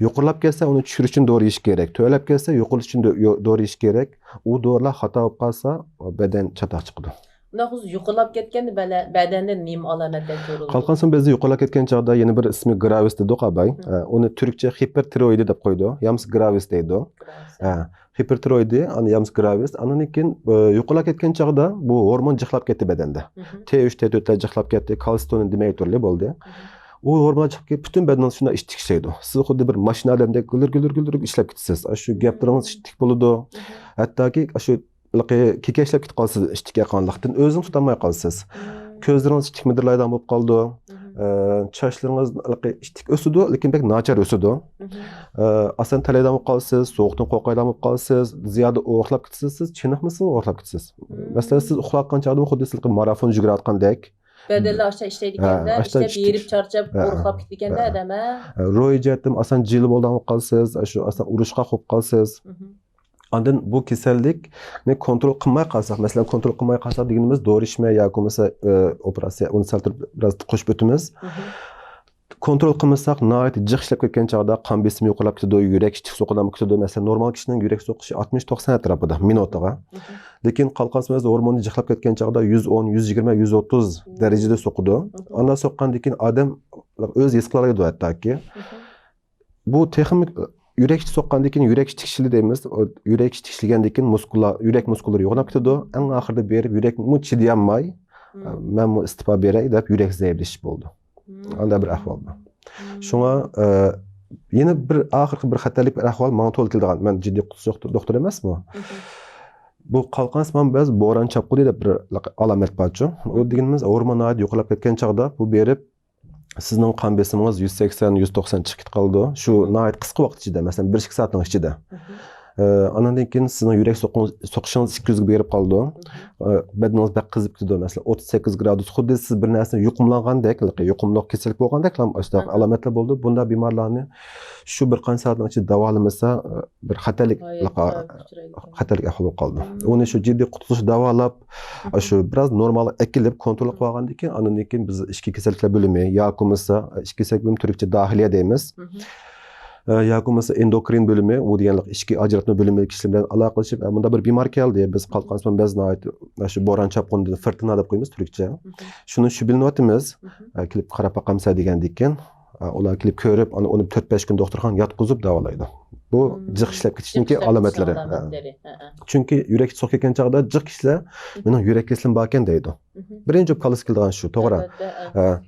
Speaker 2: yuqorilab kelsa uni tushirish uchun dori yeyish kerak. To'lab kelsa yo'qolish uchun dori yeyish kerak. U dorilar xato bo'lib qolsa badan chatoq chiqadi.
Speaker 1: Nahuz yuqorilab ketganda badanda nima alomatlar ko'riladi?
Speaker 2: Qalqansimon bezi yuqorilab ketgan chog'da yana bir ismi gravis dedi qabay. Uni turkcha hipertiroidi deb qo'ydi. Yams gravis deydi. Hipertiroidi, ani yams gravis. Andan keyin yuqorilab ketgan chog'da bu hormon jixlab ketdi badanda. T3, T4 jixlab ketdi, kalsitonin demay turli bo'ldi. U hormon chiqib ketib butun badanni shunday ish tikishlaydi. Siz xuddi bir mashina odamdek gulur ishlab ketasiz. Shu gaplaringiz ishtik bo'ladi. Hattoki shu kekashlab ketib qolsiz ishtik yaqinlikdan o'zingiz tutolmay qolsiz. Ko'zlaringiz ishtik midirlaydan bo'lib qoldi. Chashlaringiz ishtik o'sidi, lekin bek nachar o'sidi. Asan talaydan bo'lib qolsiz, sovuqdan qo'rqaydan bo'lib qolsiz, ziyoda uxlab ketasiz, siz chiniqmisiz, uxlab ketasiz. Masalan, siz uxlayotgan chog'da xuddi siz marafon yugurayotgandek.
Speaker 1: Badallar aşağı işleydiganda, işlep yerip çarçap, qo'rqib ketganda adam
Speaker 2: ro'yjatim asan jil bo'ldan bo'lib qolsiz, shu asan urushqa qo'yib qolsiz. Ondan bu kasallikni kontrol qilmay qolsak, masalan kontrol qilmay qolsak deganimiz dori ichmay yoki bo'lmasa operatsiya uni saltirib biroz qo'shib o'timiz. Kontrol qilmasak, nihoyat jiq ishlab ketgan chog'da qon besimi yo'qolib ketadi, yurak ishtik so'qidan ketadi. Masalan, normal kishining yurak so'qishi 60-90 atrofida minutiga. Lekin qalqansimon hormoni jiqlab ketgan chog'da 110, 120, 130 darajada so'qidi. Ondan so'qqandan keyin odam o'z his qilaydi hattoki. Bu texnik yurak so'qqandan keyin yurak tikishli deymiz. Yurak tikishligandan keyin yurak muskullari yo'qolib ketadi. Eng oxirida berib yurak chidayolmay, men bu istifa beray deb yurak zaiflashish bo'ldi. Anda bir ahvol bu. Şuna yine bir ahirki bir xatarlik bir ahvol bana to'g'ri kelgan. Men jiddiy doktor emasman. Bu qalqansimon biz bo'ron chapqudi deb bir alomat borchu. U deganimiz hormonal yo'qolib ketgan chog'da bu berib sizning qon besimingiz 180-190 chiqib qoldi. Shu nihoyat qisqa vaqt ichida, masalan 1-2 soatning ichida. Ondan keyin sizning yurak so'qishingiz 200 ga berib qoldi. Badaningiz baq qizib ketdi, masalan 38 gradus. Xuddi siz bir narsani yuqumlagandek, yuqumliq kasallik bo'lgandek alomatlar bo'ldi. Bunda bemorlarni shu bir qancha soatning ichida davolamasa bir xatarlik ahvol qoldi. Uni shu jiddiy qutilish davolab, shu biroz normal ekilib kontrol qilib olgandan keyin, ondan keyin biz ichki kasalliklar bo'limi yoki bo'lmasa ichki kasallik bo'limi turkcha dahiliya deymiz. yoki bo'lmasa endokrin bölümü, u deganlik ichki ajratma bölümü kishilar bilan aloqalashib, bunda bir bemor keldi. Biz qalqansimon bezni shu bo'ron chapqinni firtina deb qo'yamiz turkcha. Shuni shu bilinyapmiz. Kelib qarab boqamsa degandan keyin ular kelib ko'rib, uni 4-5 kun doktorxonaga yotqizib davolaydi. Bu jiq ishlab ketishniki alomatlari. Chunki yurak so'q ketgan chog'da jiq ishlar mening yurak kasalim bor ekan deydi. Birinchi qolis kelgan shu, to'g'ri.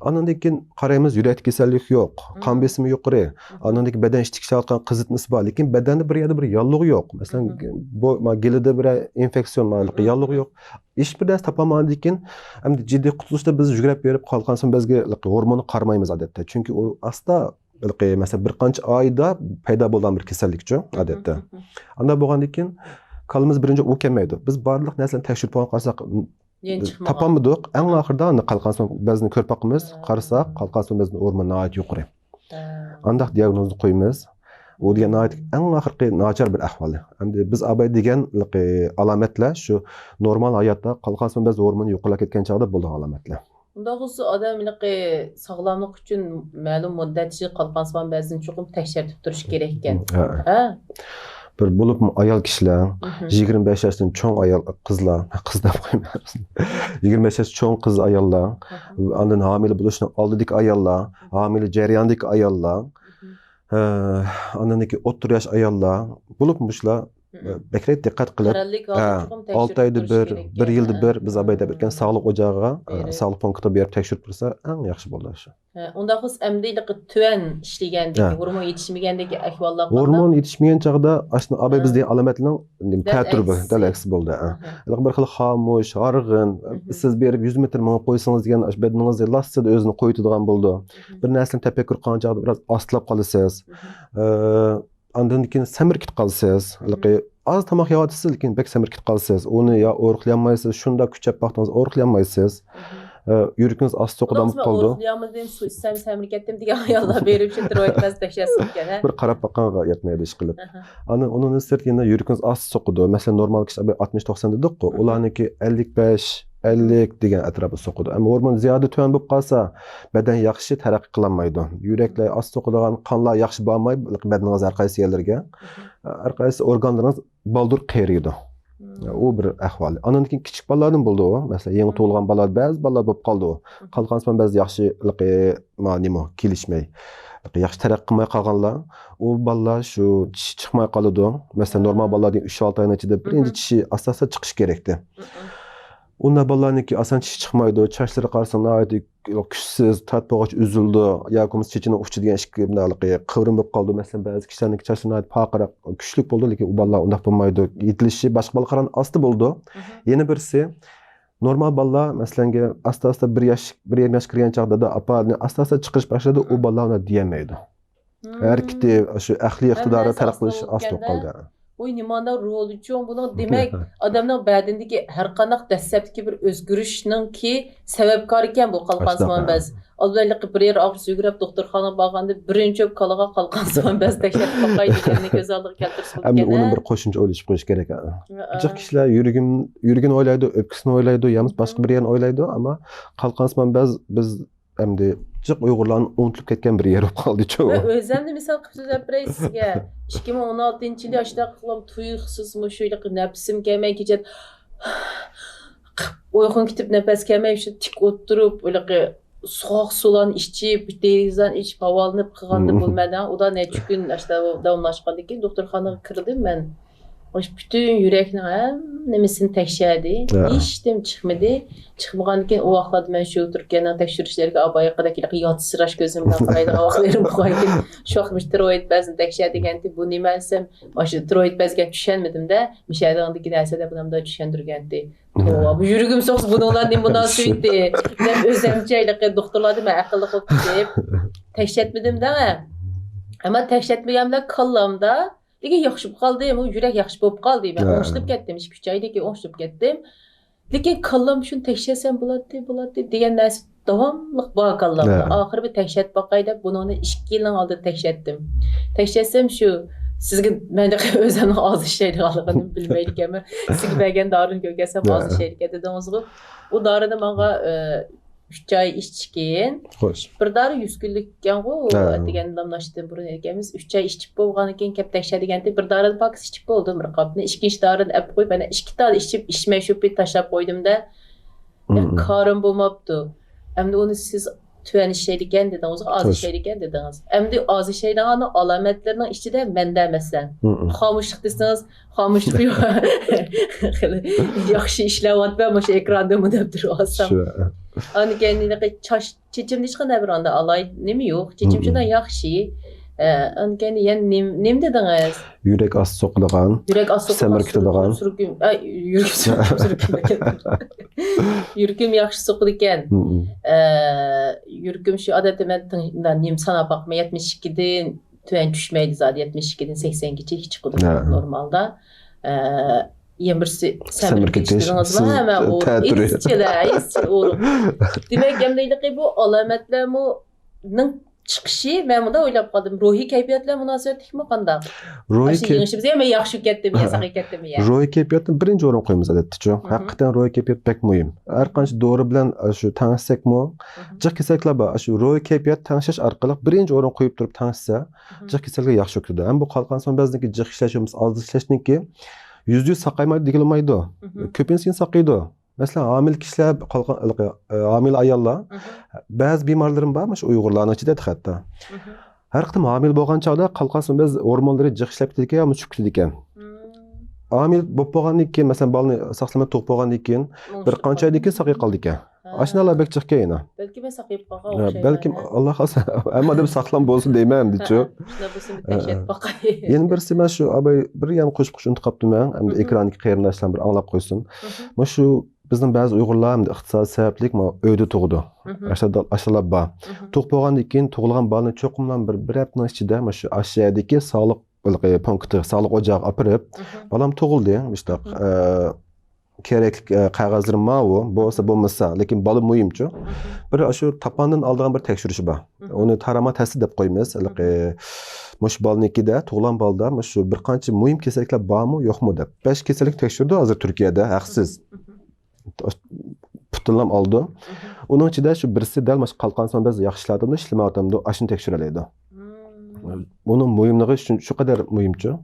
Speaker 2: Ondan keyin qaraymiz, yurak kasallik yo'q, qon besimi yuqori. Ondan keyin badan ishtik ishlayotgan qizitmasi bor, lekin badanda bir yerda bir yallig'i yo'q. Masalan, bu gilida bir infeksion ma'lumot yallig'i yo'q. Ish bir dars topolmagandan keyin endi jiddiy qutulishda biz yugurib berib qalqansimon bizga hormonni qarmaymiz odatda. Chunki u asta mesela bir qancha oyda paydo bo'lgan bir kasallikchi odatda. Anda bo'lgandan keyin qalimiz birinchi u kelmaydi. Biz barliq narsani tekshirib qolsak topolmadik. Eng oxirida qalqansimon bizni ko'rib boqamiz, qarasak qalqansimon bizni hormoni nihoyat yuqori. Anda diagnozni qo'yamiz. U degan eng oxirgi nachar bir ahvol. Endi biz abay degan alomatlar shu normal hayotda qalqansimon biz hormoni yo'qolib ketgan chog'da bo'lgan alomatlar.
Speaker 1: Unda xuddi odam sog'lomlik uchun ma'lum muddat ichida qalqansimon bezini chuqur tekshirib turish kerak ekan.
Speaker 2: Bir bo'lib ayol kishilar, 25 yoshdan cho'ng ayol qizlar, qiz deb qo'ymaymiz. 25 yosh cho'ng qiz ayollar, ondan homila bo'lishning oldidagi ayollar, homila jarayondagi ayollar, ondan keyin o'rta yosh ayollar bo'lib shular bekret dikkat qilib,
Speaker 1: Qarallik
Speaker 2: 6 ayda bir yılda bir biz abayda bitken sağlık ocağına, sağlık punktuna berip tekşürüp tursa eng yaxshi bo'ladi shu.
Speaker 1: Unda xus əmdiylik tüən işləyəndəki, hormon yetişməyəndəki əhvallar qanda.
Speaker 2: Hormon yetişmeyen çağda aslında abay bizde alametinin tertürü del eksi oldu. Bir xil xamuş, argın, siz berip 100 metre mıngıp koysanız degen bedeninizde lassıda özünü koyutuduğun buldu. Bir neslin tepekür qan çağda biraz astlap qalısınız. Andan keyin semirkit qalsınız. Az tamaq yavatsız lekin bek semirkit qalsınız. Onu ya oruqlayanmaysiz, şunda küçep baxtınız, oruqlayanmaysiz. Yürükünüz az sokudan qaldı.
Speaker 1: Oruqlayamız deyim, su içsəm səmir getdim degan ayollar berip tiroid bəs təkşəsi ekan.
Speaker 2: Bir qarab baxqanğa yetməyədi iş qılıb. Onun sırtında yürükünüz az sokudu. Mesela normal kişi 60-90 dedik ki, olanınki 55 50 degan atrofda sokudu. Ama hormon ziyoda tuvan bo'lib qolsa, badan yaxshi taraqqiy qilolmaydi. Yuraklar az sokudigan qonlar yaxshi bo'lmay, badaningiz har qaysi yerlarga, har qaysi organlaringiz baldur qeriydi. O bir ahvol. Ondan keyin kichik bolalardan bo'ldi o. Mesela yangi tug'ilgan bolalar, ba'zi bolalar bo'lib qoldi o. Qolgan ba'zi yaxshiligi nima kelishmay. Yaxshi taraqqiy qilmay qolganlar, o bolalar shu tishi chiqmay qoladi. Mesela normal bolalarning 3-6 oyning ichida birinchi tishi asosda chiqish kerakdi. Onda bolalarniki asan tishi chiqmaydi, chachlari qarasana aydi kuchsiz, tatbog'ich uzildi, yoki chechini uchi degan ishki qivrim bo'lib qoldi. Mesela ba'zi kishilarniki chachlari paqiraq kuchlik bo'ldi, lekin u bolalar undaq bo'lmaydi. Yetilishi boshqa bolalardan asti bo'ldi. Yana birisi normal bolalar masalan asta-asta 1 yosh kirgan chaqda da apani asta-asta chiqish boshladi, u bolalar uni diyamaydi. Hareketi shu aqliy iqtidori taraqqish asti qoldi.
Speaker 1: O nimanda rol üçün bunu demek adamın bədindeki her qanaq dəstəbdiki bir özgürüşünün ki səbəbkar ikən bu qalqansman bəz. Albaylıqı bir yer ağrısı yügürəb doktorxana bağanda birinci qalağa qalqansman bəz təkləb baxay deganini göz aldıq keltirsin.
Speaker 2: Ama onun bir qoşunca oylaşıp qoyuş gerek. Birçok kişiler yürügün oylaydı, öpküsünü oylaydı, yalnız başka bir yerini oylaydı ama qalqansman bəz biz əmdi Cıq Uygurların unutulup ketken bir yer olub qaldı çoğu.
Speaker 1: Özlemde misal qıpsızab birey sizge 2016 yılı yaşta qılam tuyuqsuzmu şöyle nəfsim gəlmək keçət uyğun kitib nəfəs gəlmək şu tik oturup öyle soğuk sulan içip denizden içip havalanıp qığandı bulmadan o da ne gün yaşta davamlaşqandı ki doktorxanaga kirdim mən. Bütün yürekni nemesini tekşerdi. İştim çıkmadı. Çıkmadan ki o vaxtlarda ben şu Türkiye'nin tekşürüşlerine abaya kadar yatı sıraş gözümden qaraydı. Avaqlarım qoyaydı. Şu vaxt tiroid bezini tekşerdi gendi. Bu nimelsem, aşı tiroid bezgen düşenmedim de. Mişaydandı ki nəysə də bunam da düşendirgendi. Bu yürügüm soğuz bunu olan ne münasibetdi. Ben özlemçeylik doktorladı mən akıllı olub deyip tekşetmedim de. Ama tekşetmeyemle kallamda Lekin yaxşı qaldım, o yürək yaxşı bo'lib qaldı. Ben oңşulub ketdim, 2-3 ayda ki oңşulub ketdim. Lekin kallam şunu tekşetsem bo'ladi degan narsa davamlıq bor kallamda. Axir bir tekşet baqay deb bunu 2 yildan oldin tekşetdim. Tekşetsem şu sizga menda o'zimning oz ishlaydiganligini bilmaydiganman. Sizga bergan dorini ko'rgasam oz ishlaydigan dedingiz-ku. O dorini menga 3 ay içkiyin. Bir dori 100 kunlik ekan-ku, degan damlashdim burun ekanmiz. 3 ay içip bo'lgandan keyin kep tekshirdiganda bir dorini paks içip bo'ldim bir qopni. Ikkinchi dorini olib qo'yib, ana 2 ta içip içmay shupi tashlab qo'ydimda. Qarim bo'lmabdi. Endi uni siz tüven işleydiken dediniz, az işleydiken dediniz. Endi az işleydiğinin alametlerinin içinde mende mesela. Xamuşluk desiniz, xamuşluk yok. Yaxşı işlevat ben şu ekranda mı deyip duruyorsam. Hani kendine çeçimde hiç kadar bir anda alay ne mi yok? Çeçim şundan yaxşı. Hani kendi yani nem dediniz?
Speaker 2: Yürek az sokulgan, semirkitigan.
Speaker 1: Yürküm yaxşı sokulgan. Yürküm şu adetime nem sana bakma 72'den tüven düşmeydi zaten 72'den 82'ye hiç kudur normalda. Yemirsi semirkitiğiniz var ama o isçiler olur. Demek ki bu alametlerinin çıkışı ben bunda oylab qaldım. Ruhi keyfiyatla münasebetlik mi qandaq? Ruhi keyfiyat ama yaxşı ketdimi, yaxşı ketdimi ya?
Speaker 2: Ruhi keyfiyatni birinci o'rin qo'yamiz adetda. Haqiqatan ruhi keyfiyat pek muhim. Har qancha dori bilan shu tanishsakmi, jiq kasalliklar bor. Shu ruhi keyfiyat tanishish orqali birinchi o'rin qo'yib turib tanishsa, jiq kasalliklar yaxshi o'tadi. Ham bu qolgan son bizniki jiq ishlashimiz, oz ishlashniki %100 saqaymaydi deyilmaydi. Ko'pincha saqaydi. Mesela hamil kişiler, hamil ayollar, bazı bimarlarım varmış Uygurların içinde hatta. Her kıtım hamil bo'lgan chog'da qalqasin biz hormonları jiq ishlab ketadigan, ama tushib ketadigan. amil bo'lib bo'lgandan keyin masalan balni saqlamay tug'ib bo'lgandan keyin bir qancha oydan keyin saqay qoldi ekan. Ashnalar bek chiqqan yana.
Speaker 1: Balki men saqayib qolgan.
Speaker 2: Balkim Alloh xolsa hamma deb saqlam bo'lsin deyman dichu.
Speaker 1: Shuna bo'lsin tekshirib boqay.
Speaker 2: Yana birisi mana shu abay bir ham qo'shib unutib qolibdiman. Endi ekrandagi qarindoshlar bir anglab qo'ysin. Mana shu bizning ba'zi Uyg'urlar ham iqtisodiy sabablik uyda tug'di. Ashtalar bor. Tug'ib bo'lgandan keyin tug'ilgan balni cho'qimdan bir haftaning ichida mana shu Ashiyadagi sog'liq punkti, sog'liq o'chog'i olib, balam tug'ildi. İşte kerakli qog'ozlar ma'vu bo'lsa bo'lmasa, lekin bola muhimchu. Bir shu tapandan oldigan bir tekshirish bor. Uni tarama testi deb qo'yamiz. Mush balnikida tug'ilgan balda shu bir qancha muhim kasalliklar bormi, yo'qmi deb. 5 kasallik tekshirdi hozir Turkiyada, haqsiz. Putunlam oldi. Uning ichida shu birisi dal mana qalqon son biz yaxshi ishladimda, ishlamayotganda ashuni tekshiradi. Uning muhimligi shu qadar muhimchu.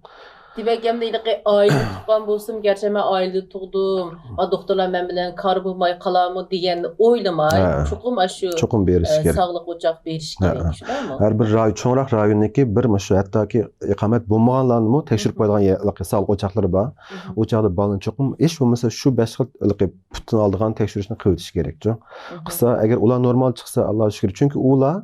Speaker 1: Demek hem de ilaki aile tutan bolsam, gerçi ben aile tuğdum. Doktorlar men bilen kar bulmay kalamı diyen oylamay. Çokum aşı sağlık ocak beriş gerek.
Speaker 2: Her bir çoğunluk rayondaki bir şu hatta ki ikamet bulmaganlarını mı tekşirip koyduğun sağlık ocakları var. Ocakta balın çokum iş olmasa şu 5 yıl putun aldığın tekşirişini kıvırtış gerekçi. Kısa eğer ular normal çıksa Allah'a şükür. Çünkü ular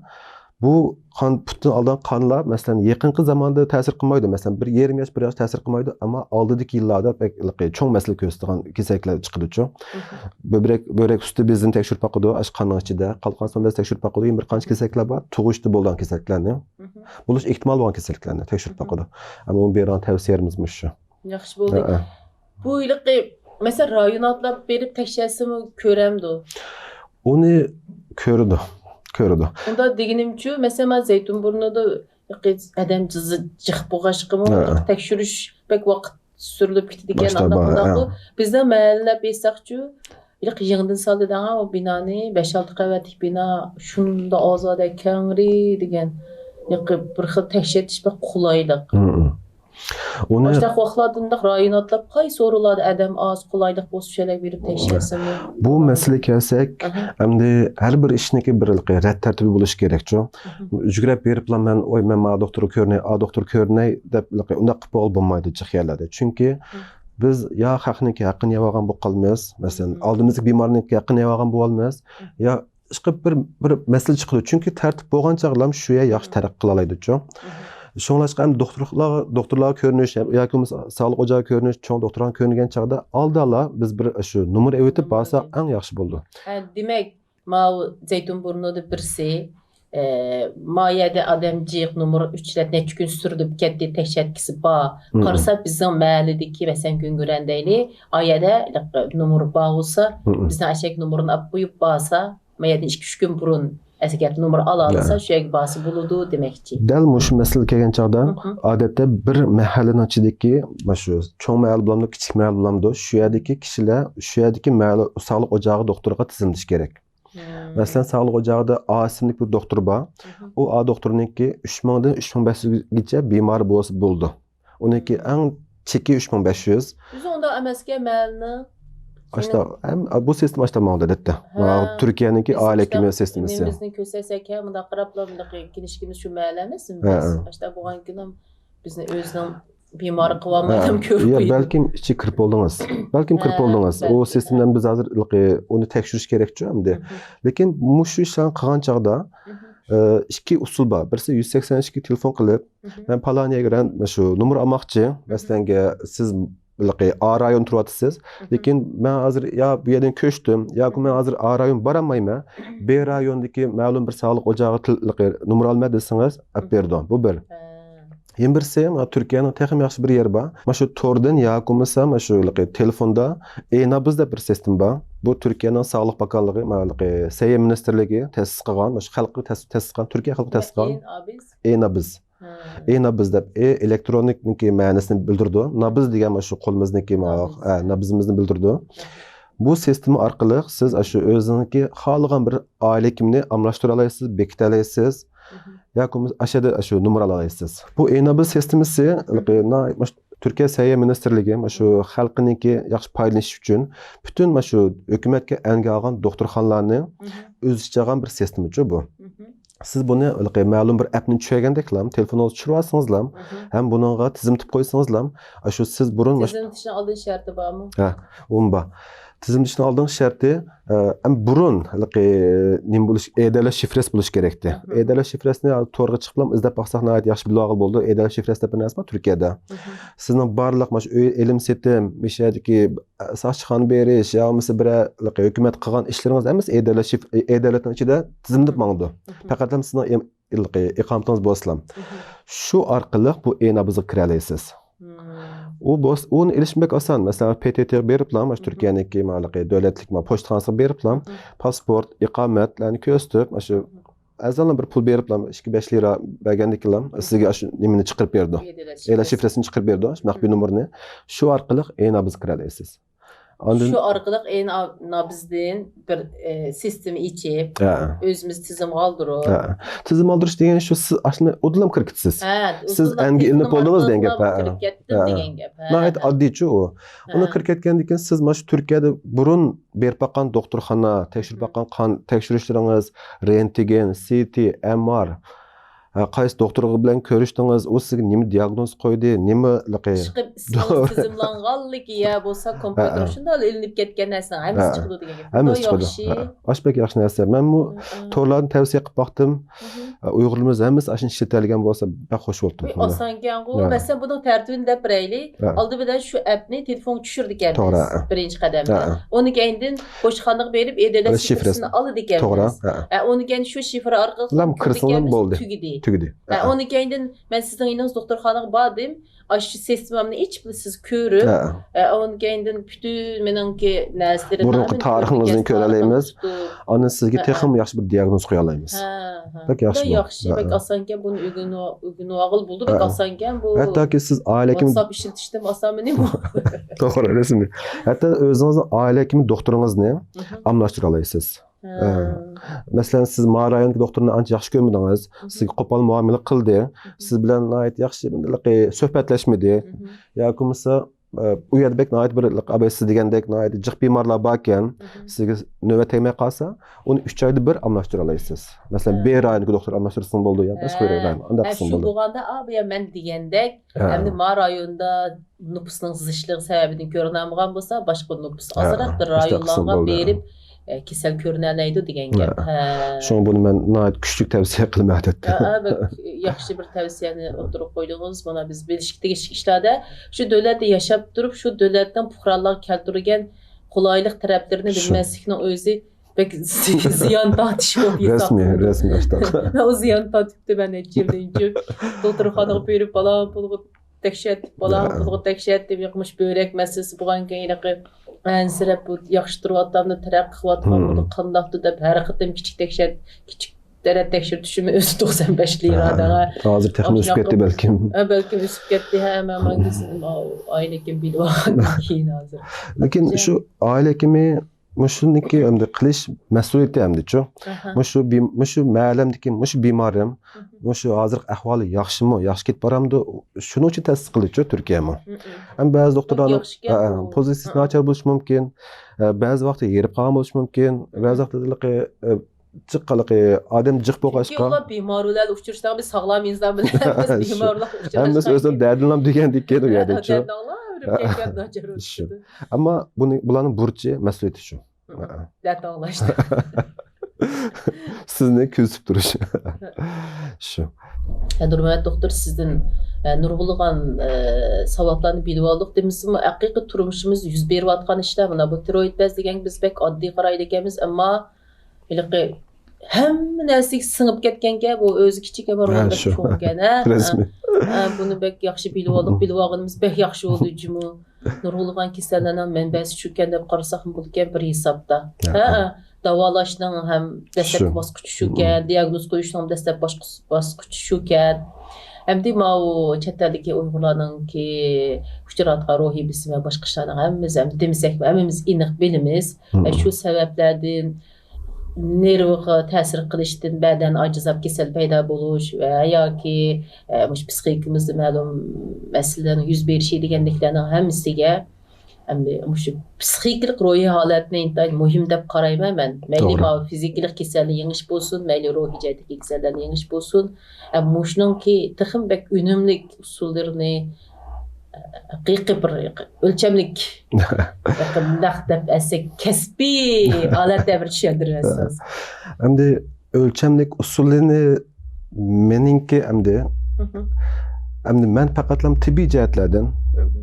Speaker 2: bu putun aldan kanlar mesela yakınki zamanda tesir kılmaydı. Mesela bir 20 yaş bir yaş tesir kılmaydı ama aldıdaki yıllarda pek çok mesele gösteren kesinlikle çıkıdı çok. Börek üstü bezini tekşirip bakıdı. Aş kanın içinde. Kalkan son bez tekşirip bakıdı. Bir kanç kesinlikler var. Tuğuştu boldan kesinliklerini. Buluş ihtimal olan kesinliklerini tekşirip bakıdı. Ama onun bir an tavsiyerimizmiş şu.
Speaker 1: Yaxşı oldu. Bu ilki mesela rayon atlap berip tekşirisi mi köremdi?
Speaker 2: Onu kördü.
Speaker 1: Onda deginimçi mesela Zeytinburnu'da adam çıkıp boğaşkı mı tekşürüş pek vakit sürülüp gitti diken anlamında bizde mahalle besakçı ilk yığındın saldı daha o binanı 5-6 kavetlik bina şunda azade kengri digen bir xil tekşirtiş bir kolaylık. Başta xoxladığında rayon atlap qay sorular adam az kolaylık boz şeyler verip tekşirsin mi?
Speaker 2: Bu mesele kelsek, endi her bir işniki bir rədd tərtibi buluş gerekçi. Yügrep berip lan men ma doktoru körney dep onda qıp olmaydı çıx yerlerde. Çünkü biz ya haqniki haqqını yavagan bu qalmaz. Mesela aldığımız bimarniki haqqını yavagan bu olmaz. Ya çıkıp bir mesele çıkıyor. Çünkü tertip bolgan çağlam şuya yaxşı tərəqqi qılalaydı. Şoňlaşqa hem doktorlar körünüş, yoki sağlık ocağı körünüş, çoğun doktoran körüngen çağda aldalar biz bir şu numara ötüp barsa en yaxşı boldu.
Speaker 1: Demek ma Zeytinburnu'da birisi mayede adamcıq numara 3 ret neçə gün sürdüb ketdi tekşetkisi ba. Qarasa bizim mahalledeki mesela Güngörendeyli ayada numara ba olsa bizden aşek numarını ap buyup basa mayede 2-3 gün burun eğer numara alalsa şu bası buludu demekçi.
Speaker 2: Dal muş mesele kelgen çağda adette bir mahallenin içindeki şu çoğ mahalle bulamdı, kiçik mahalle bulamdı. Şu yerdeki kişiler, şu yerdeki mahalle sağlık ocağı doktora tizimliş gerek. Mesela sağlık ocağında A isimlik bir doktor var. O A doktorununki 3000'dan 3500 geçe bimar buldu. Onunki en çeki 3500.
Speaker 1: Biz onda MSK mahallenin
Speaker 2: İşte bu sistem işte mağdur etti. Türkiye'ninki aile kimya sistemi.
Speaker 1: Bizning kösesek ya bunda qaraplar bunda kinişkimiz şu mahallemiz mi? İşte bu hanginden bizni özünün bimar kıvamıydım körüp.
Speaker 2: Ya belki içi kırp oldunuz. Belki kırp oldunuz. O sistemden biz hazır onu tekşiriş gerekçi hem. Lekin muşu işlerin qılğan çağda iki usul var. Birisi 182 telefon kılıp ben palaniye gören şu numara almakçı. Mesela siz A rayon turvatısız. Lekin ben hazır ya bu yerden köçtüm. Ya ben hazır A rayon baramayım. B rayondaki malum bir sağlık ocağı numara almadıysanız pardon bu bir. Hem birisi Türkiye'nin texim yaxşı bir yer var. Şu tordan ya kumasa şu telefonda e-nabızda bir sistem var. Bu Türkiye'nin Sağlık Bakanlığı, Səhiyyə Ministerliği tesis qılğan, xalqı tesis qılğan, Türkiye xalqı tesis qılğan e-nabız. E-nabız deb elektronikniki ma'nosini bildirdi. Nabız degan şu qo'limizniki nabızimizni bildirdi. Bu sistemi orqali siz şu o'zingizni xohlagan bir oila kimini almashtira olasiz, bekita olasiz. Yoki aşağıda şu numara alaysiz. Bu e-nabız sistemisi Türkiye Səhiyyə Ministerliği şu xalqınınki yaxşı paylaşış üçün bütün şu hökumətə əlgə alğan doktorxanalarını öz içə alğan bir sistemidir bu. siz buni ma'lum bir appni tushirgandeklam, telefoningizni tushirib olsangizlam, ham buningga tizimtib qo'ysangizlam, shu siz burun
Speaker 1: Sizin dışına aldığın şartı var mı?
Speaker 2: ha, umba. Tizimlashni oldingi sharti burun nima bo'lish, EDL shifrasi bo'lish kerakdi. EDL shifrasini to'g'ri chiqib izlab baqsaq nihoyat yaxshi bilib bo'ldi. EDL shifrasi deb bir narsa bor Turkiyada. Sizning barliq mana shu ilm setim, mishadiki sochxon berish yo bo'lmasa bir hukumat qilgan ishlaringiz hammasi EDLning ichida tizimlab mangdi. Faqat ham sizning iqomatingiz bo'lsam. Shu orqali bu e-nabzga kira olasiz. Onu erişmek asan. Mesela PTT beriplam, Türkiye'deki devletlik poçtaxonasiga beriplam, pasport, iqomat, yani ko'rsatib, shu azaldan bir pul beriplam, 2-5 lira bergandikilam, sizga shu nimani chiqarib berdi. Ela shifresini chiqarib berdi, maxfiy nomerini. Shu orqali e-nabz kira olasiz.
Speaker 1: Şu arqılıq e-nabzdan bir sistemi içib, özümüz tizim qaldırıb.
Speaker 2: Tizim aldırış degan shu siz aslında odulam kirkitsiz. Siz engi ilinib oldunuz degan gap.
Speaker 1: Degan gap.
Speaker 2: Nəhayət addiçi o. Onu kirketkendikin siz maş Türkiye'de burun berip bakan doktorxana, tekşirip bakan kan tekşirişleriniz, rentgen, CT, MR, qaysi doktor bilan ko'rishdingiz, u sizga nima diagnoz qo'ydi, nima
Speaker 1: chiqib tizimlanganligi ya bo'lsa kompyuter shunday ilinib ketgan narsa hammasi chiqdi degan gap.
Speaker 2: Hammasi chiqdi. Oshbek yaxshi narsa. Men bu to'rlarni tavsiya qilib baqdim. Uyg'urlarimiz hammasi ashuni ishlatilgan bo'lsa, ben xo'sh bo'ldim.
Speaker 1: Osangan bu. Masalan, buning tartibini deb beraylik. Oldi bilan shu appni telefon tushirdi ekanmiz. Birinchi qadamda. Uni keyindan qo'shxonaga berib EDL shifresini oldi ekanmiz. Uni keyin shu shifra orqali
Speaker 2: kirsin bo'ldi. Tügedi.
Speaker 1: Onu keyindan men sizning inangiz doktorxonaga bordim. Aşı sistemimni iç siz körüp, onu keyindan bütün menimki narsalarni
Speaker 2: burunqi tarixingizni ko'ralaymiz. Ana sizga texim yaxshi bir diagnoz qo'ya olamiz. Bak yaxshi.
Speaker 1: Yaxshi, bak osankan buni o'g'il bo'ldi, bak osankan bu.
Speaker 2: Hattoki siz oila hekimi
Speaker 1: WhatsApp ishlatishdan osanmi bu?
Speaker 2: To'g'ri, rasmiy. Hatto o'zingizning oila hekimi doktoringizni almashtira olasiz. Mesela siz ma'rayonki doktorni ancha yaxshi ko'rmadingiz, sizga qo'pol muomala qildi, siz bilan nihoyat yaxshi suhbatlashmadi yoki bo'lmasa u yerda bir siz degandek nihoyat jiq bemorlar bor ekan, sizga navbat tegmay qolsa, uni 3 oyda bir almashtira olasiz. Masalan, B rayonidagi doktor almashtirsin bo'ldi ya, boshqa rayon. Unda qilsin bo'ldi.
Speaker 1: Shu bo'lganda abi men degandek, endi ma rayonda nüfusning zishligi sababidan ko'rinadigan bo'lsa, boshqa nüfus azroqdir rayonlarga berib kesel ko'rinalmaydi degan gap.
Speaker 2: Şunu bunu men nihoyat kuchli tavsiya qilmayman debdi.
Speaker 1: Yaxshi bir tavsiyani o'tirib qo'ydingiz. Mana biz Belishikdagi ishlarda shu davlatda yashab turib, shu davlatdan fuqarolarga keltirgan qulaylik taraflarini bilmaslikning o'zi pek ziyon tortish bo'lib
Speaker 2: hisoblanadi. Rasmiy ashta.
Speaker 1: O ziyon tortibdi ben yildan doktorxonaga berib pulga tekshirib deb yoqmuş börek meselesi bo'lgan keyin ansirab bu yaxshi turib taraqqiy qilyotgan qandaqdir deb har qatim kichik dərət tekshirtishimi o'zi 95 liradan.
Speaker 2: Hozir texnik o'sib ketdi balkim.
Speaker 1: Balkim o'sib ketdi, men oila hekimi bilib olgan keyin hozir.
Speaker 2: Lekin shu oila hekimi shuniki endi qilish mas'uliyati hamda-chu. Shu ma'lamdiki, shu bemorim, shu hozir ahvoli yaxshimi, yaxshi ketib boramdi, shuning uchun tasdiq qildi-chu Turkiyami. Ham ba'zi doktorlarning pozitsiyasi nachar bo'lishi mumkin, ba'zi vaqtda yerib qolgan bo'lishi mumkin, ba'zi vaqtda jiqqalaqi odam jiq bo'lg'achqa.
Speaker 1: Yo'q, bemorlar uchrashdan biz sog'lom inson bilan biz bemorlar uchrashdan.
Speaker 2: Hammasi o'zim dardinam degandek keladi-chu. Ama bularning burchi, mas'uliyati shu.
Speaker 1: Dard anglashdi.
Speaker 2: Sizni kuzatib turish. Shu.
Speaker 1: Hurmatli doktor, sizdan nurg'ulg'an savollarni bilib oldik. Demisizmi, haqiqiy turmushimiz yuz berayotgan ishlar mana bu tiroid bez degan biz bek oddiy qaraydi ekanmiz, ammo hamma narsaga singib ketganga bu o'zi kichik bor o'rnida cho'ngan. Buni bek yaxshi bilib olganimiz bek yaxshi bo'ldi jumu. Nurg'ulg'an kasallarning manbasi shu ekan deb qarasak bo'lgan bir hisobda. Davolashning ham dastlabki bosqichi shu ekan, diagnoz qo'yishning ham dastlabki bosqichi shu ekan. Hamda o chet eldagi Uyg'urlarningki uchratgan ruhiy bisim va boshqa ishlarning hammamiz aniq bilamiz. Shu sabablardan nervga ta'sir qilishdan badan ajizab kasal paydo bo'lish va yoki psixikimizda ma'lum masalalarning yuz berishi degandeklarning hammasiga Endi şu psixiklik ruhiy holatni intayin muhim deb qarayman men. Mayli
Speaker 2: To'g'ri.
Speaker 1: ma fiziklik kasallik yengish bo'lsin, mayli ruhiy jihatdagi kasallikni yengish bo'lsin. Mushningki texim bek unumlik usullarini haqiqiy bir o'lchamlik bundoq deb asik kasbiy holatda bir tushuntirasiz.
Speaker 2: Endi o'lchamlik usulini meningki endi men faqatlam tibbiy jihatlardan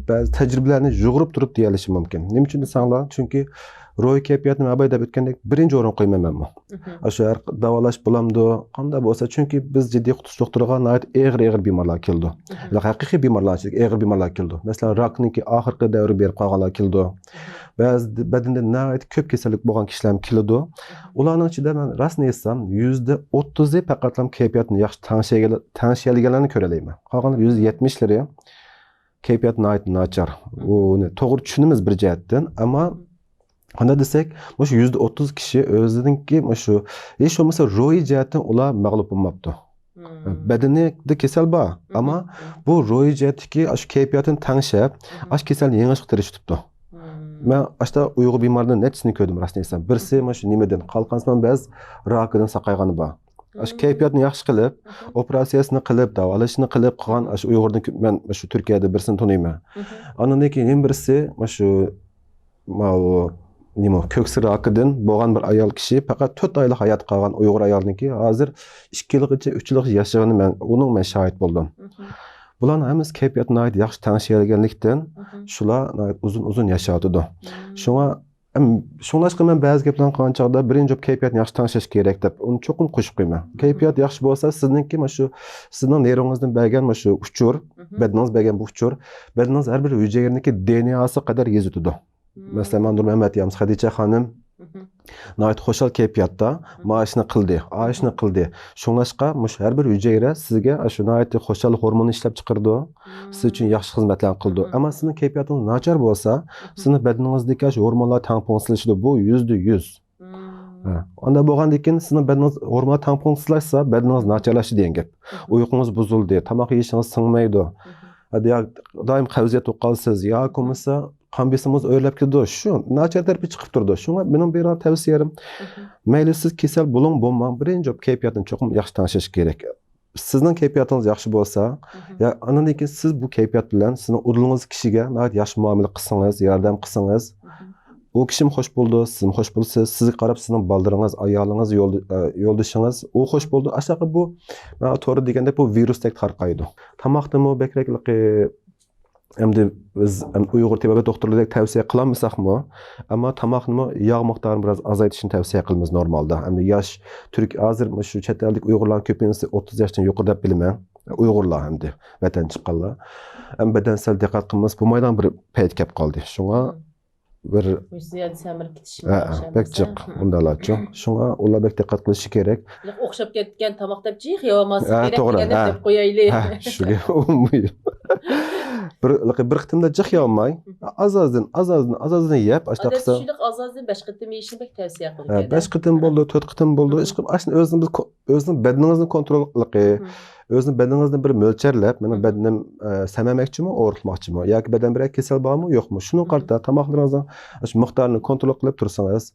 Speaker 2: ba'zi tajribalarni yug'urib turib deyilishi mumkin. Nima uchun desanglar? Chunki ro'y kayfiyatni mabay deb o'tgandek birinchi o'rin qo'ymayman men. Shu davolash bo'lamdi, qanday bo'lsa, chunki biz jiddiy qutish doktoriga nihoyat og'ir bemorlar keldi. Haqiqiy bemorlar, og'ir bemorlar keldi. Masalan, rakniki oxirgi davri berib qolganlar keldi. Ba'zi badanda nihoyat ko'p kasallik bo'lgan kishilar keldi. Ularning ichida men rostni aytsam, %30 faqatlam kayfiyatni yaxshi tanishayotganlarni ko'ralayman. Qolgan %70lari kayfiyat nihoyat nachar. Uni to'g'ri tushunamiz bir jihatdan, ammo qanday desak, shu %30 kishi o'zininki shu hech bo'lmasa ro'yi jihatdan ular mag'lub bo'lmabdi. Badanida kasal bor, ammo bu ro'yi jihatdagi shu kayfiyatni tanishib, shu kasalni yengishga tirishibdi. Men ashta Uyg'ur bemorlarning nechasini ko'rdim rostni aytsam. Birisi shu nimadan qalqansiman ba'zi rakidan saqaygani bor. Shu kayfiyatni yaxshi qilib, operatsiyasini qilib, davolashini qilib qolgan shu Uyg'urdan men shu Turkiyada birisini taniyman. Andan keyin birisi shu ko'ksir rakidan bo'lgan bir ayol kishi faqat 4 oylik hayot qolgan Uyg'ur ayolniki hozir 2 yilgacha 3 yilgacha yashagani men shahid bo'ldim. Bularning hammasi kayfiyatni yaxshi tanishayotganlikdan shular uzun yashayotdi. Shunga men ba'zi gaplarni qilgan chog'da birinchi kayfiyatni yaxshi tanishish kerak deb uni cho'qim qo'shib qo'yman. Kayfiyat yaxshi bo'lsa, sizningki shu sizning neyroningizdan bergan shu uchur, badaningiz bergan bu uchur, badaningiz har bir hujayrniki DNAsi qadar yezitdi. Masalan, Mandur Yams Xadicha xonim nihoyat xo'shal kayfiyatda maoshni qildi. Shunglashqa har bir hujayra sizga shu nihoyat xo'shal hormon ishlab chiqardi. Siz uchun yaxshi xizmatlar qildi. Ammo sizning kayfiyatingiz nachar bo'lsa, sizning badaningizdagi shu hormonlar tangponsizlashdi. Bu %100. Onda bo'lgandan keyin sizning badaningiz hormonlar tangponsizlashsa, badaningiz nacharlashdi degan gap. Uyqungiz buzildi, tomoq yeyishingiz singmaydi. Doim qavziyat o'qalsiz, yoki bo'lmasa qon besimimiz o'rlab ketdi. Shu nachar tarafi chiqib turdi. Shunga mening bergan tavsiyam, mayli siz kasal bo'ling, bo'lmang, birinchi kayfiyatni cho'qim yaxshi tanishish kerak. Sizning kayfiyatingiz yaxshi bo'lsa, andan keyin siz bu kayfiyat bilan sizning udulungiz kishiga nihoyat yaxshi muomala qilsangiz, yordam qilsangiz, u kishim xush bo'ldi, siz ham xush bo'lsiz, sizga qarab sizning baldiringiz, ayolingiz, yo'ldoshingiz u xush bo'ldi. Aslida bu to'g'ri deganda bu virusdek tarqaydi. Tomoqdimi bekraklik endi biz Uyg'ur tibbiyot doktorlaridek tavsiya qilamiz-mi? Ammo tomoqni yog' miqdorini biroz azaytishni tavsiya qilamiz normalda. Endi yosh turk hozir shu chet ellik Uyg'urlar ko'pincha 30 yoshdan yuqori deb bilaman. Uyg'urlar hamda vatan chiqqanlar. Badansal diqqat qilmas bo'lmaydigan bir payt kelib qoldi. Shunga bir
Speaker 1: ziyod samir ketishi
Speaker 2: bek jiq undalarchi. Shunga ular bek diqqat qilishi kerak.
Speaker 1: O'xshab ketgan tomoq deb jiq yo'qmas kerak deb qo'yaylik.
Speaker 2: Shuga umumiy. Bir qitimda jiq yolmay, azazdan yeb, ashta qilsa.
Speaker 1: Adashchilik azazdan 5 qitim yeyishni bek tavsiya qilgan.
Speaker 2: 5 qitim bo'ldi, 4 qitim bo'ldi. Ish qilib, ashni o'zning badaningizni kontrol qilib, o'zning badaningizni bir mo'lcharlab, mening badanim samamoqchimi, og'ritmoqchimi, yoki badan bir kasal bormi, yo'qmi? Shuni qarta tomoqlaringizni shu miqdorini kontrol qilib tursangiz,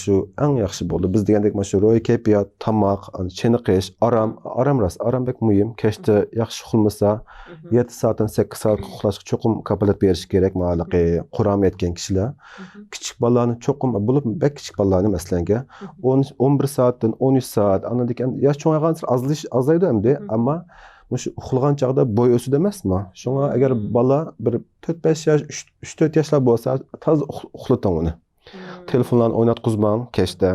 Speaker 2: shu eng yaxshi bo'ldi. Biz degandek shu ro'y kayfiyat, tomoq, chiniqish, orom bek muhim. Kechda yaxshi uxlamasa, 7 soatdan 8 soat uxlashga cho'qim kafolat berish kerak. Ma'laqi Qur'on aytgan kishilar. Kichik bolalarni cho'qim bo'lib, bek kichik bolalarni masalanga 11 soatdan 13 soat, anadek yosh cho'ng'aygan azaydi endi, ammo shu uxlagan chog'da bo'y o'sidi emasmi? Shunga agar bola bir 4-5 yosh, 3-4 yoshlar bo'lsa, toza uxlating uni. Telefonlarni o'ynatqizmang kechda.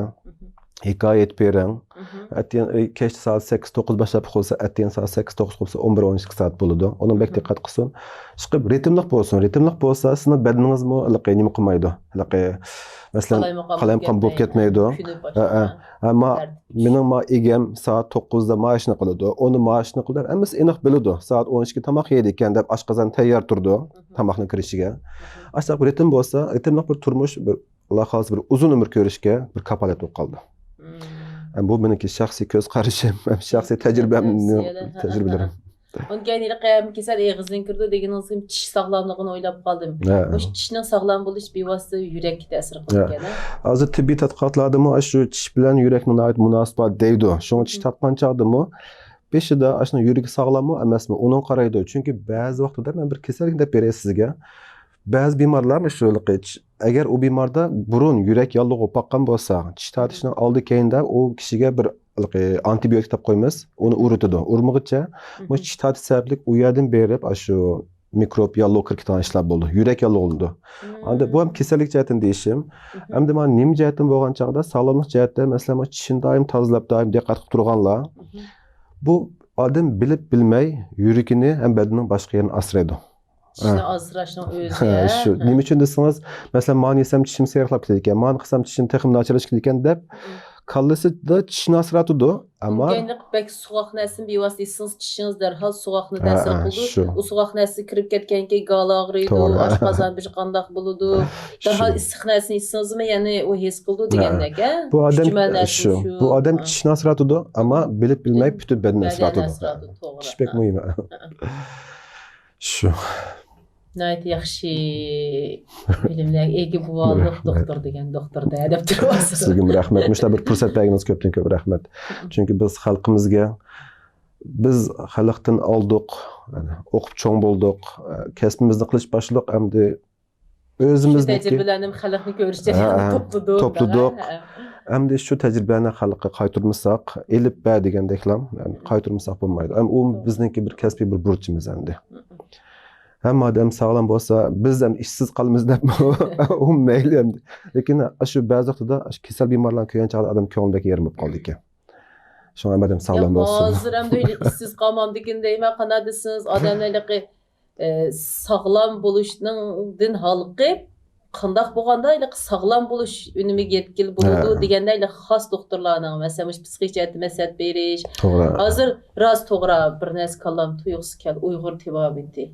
Speaker 2: Hikoya aytib bering. Kechda soat 8-9 boshlab qolsa, atgan soat 8-9 qolsa 11-12 soat bo'ladi. Uni bek diqqat qilsin. Chiqib ritmliq bo'lsin. Ritmliq bo'lsa, sizning badaningizmi nima qilmaydi. Masalan, qalaymaqon bo'lib ketmaydi. Ammo mening egam soat 9da maoshni qiladi. Uni maoshni qiladi. Hammasi aniq biladi. Soat 12 tomoq yeydi ekan deb oshqozon tayyor turdi tomoqning kirishiga. Aslida ritm bo'lsa, ritmliq bir turmush, bir Alloh xolis bir uzun umr ko'rishga bir kafolat bo'lib qoldi. Bu meniki shaxsiy ko'z qarashim, shaxsiy tajribalarim.
Speaker 1: Onun keyin qiyam kesel egizden kirdi degeniniz kim tish sağlamlığını oylap qaldım.
Speaker 2: Ha.
Speaker 1: Mush tishning sağlam bo'lish bevosita yurakka ta'sir qilgan.
Speaker 2: Hozir tibbiy tadqiqotlardami shu tish bilan yurakning nihoyat munosabat deydi. Shunga tish tatgan chog'dami beshida ashuna yurak sog'lommi emasmi uni qaraydi. Chunki ba'zi vaqtida men bir kasallik deb beray sizga. Ba'zi bemorlar shu agar u bemorda burun yurak yallig'i bo'lib qolgan bo'lsa, tish tatishning oldi keyinda u kishiga bir antibiotik deb qo'yamiz, uni uritadi. Urmag'icha bu tish tatish sababli u yerdan berib shu mikrob yallig'i kirib ketgan ishlar bo'ldi. Yurak yallig'i oldi. Endi bu ham kasallik jihatdan deyishim. Endi men nim jihatdan bo'lgan chog'da sog'lomlik jihatdan masalan tishini doim tozalab, doim diqqat qilib turganlar bu odam bilib bilmay yuragini ham badanining boshqa yerini asraydi.
Speaker 1: Tishni azrashning o'zi.
Speaker 2: Shu nima uchun desangiz, masalan, men yesam tishim seyraqlab ketadi ekan, men qilsam tishim texim nacharlashib ketadi ekan deb kallasida tishni asratadi, ammo
Speaker 1: Genlik bek soğuq nəsin bevasitəsiz tişiniz dərhal soğuqni təsir qıldı. O soğuq nəsi kirib ketken ki qala ağrıydı, aşqazan bir qandaq buludu. Dərhal issiq nəsini içsinizmi, yəni o his qıldı degəndək, hə?
Speaker 2: Bu adam tishni asratadi, ammo bilib bilmay bütün badani asratadi. Tish bek muhim. Shu.
Speaker 1: Nəhayət yaxşı bilimlər, egi buvalıq doktor degan doktorda deb turibsiz.
Speaker 2: Sizga rahmat. Mushta bir fursat berganingiz ko'pdan ko'p rahmat. Chunki biz xalqimizga biz xalqdan oldik, o'qib cho'ng bo'ldik, kasbimizni qilish boshladik, endi o'zimizni
Speaker 1: tajribalarni xalqni ko'rishga to'pladik.
Speaker 2: Endi shu tajribani xalqqa qaytarmasak, elib ba degandeklam, ya'ni qaytarmasak bo'lmaydi. Ham u bizningki bir kasbiy bir burchimiz endi. Hamma odam sog'lom bo'lsa, biz ham ishsiz qolamiz deb u mayli endi. Lekin shu ba'zi vaqtida kasal bemorlarni ko'rgan chog'da odam ko'nglidagi yerim bo'lib qoldi ekan. Shunga odam sog'lom bo'lsin.
Speaker 1: Hozir ham böyle ishsiz qolmam degan deyman, qana desiniz, odamlarga sog'lom bo'lishning din halqib qandaq bo'lganda sog'lom bo'lish unimiga yetkil bo'ladi deganda xos doktorlarning masalan psixik maslahat berish. Hozir rost to'g'ri bir narsa kallam tuyuqsi kel Uyg'ur tibobiti.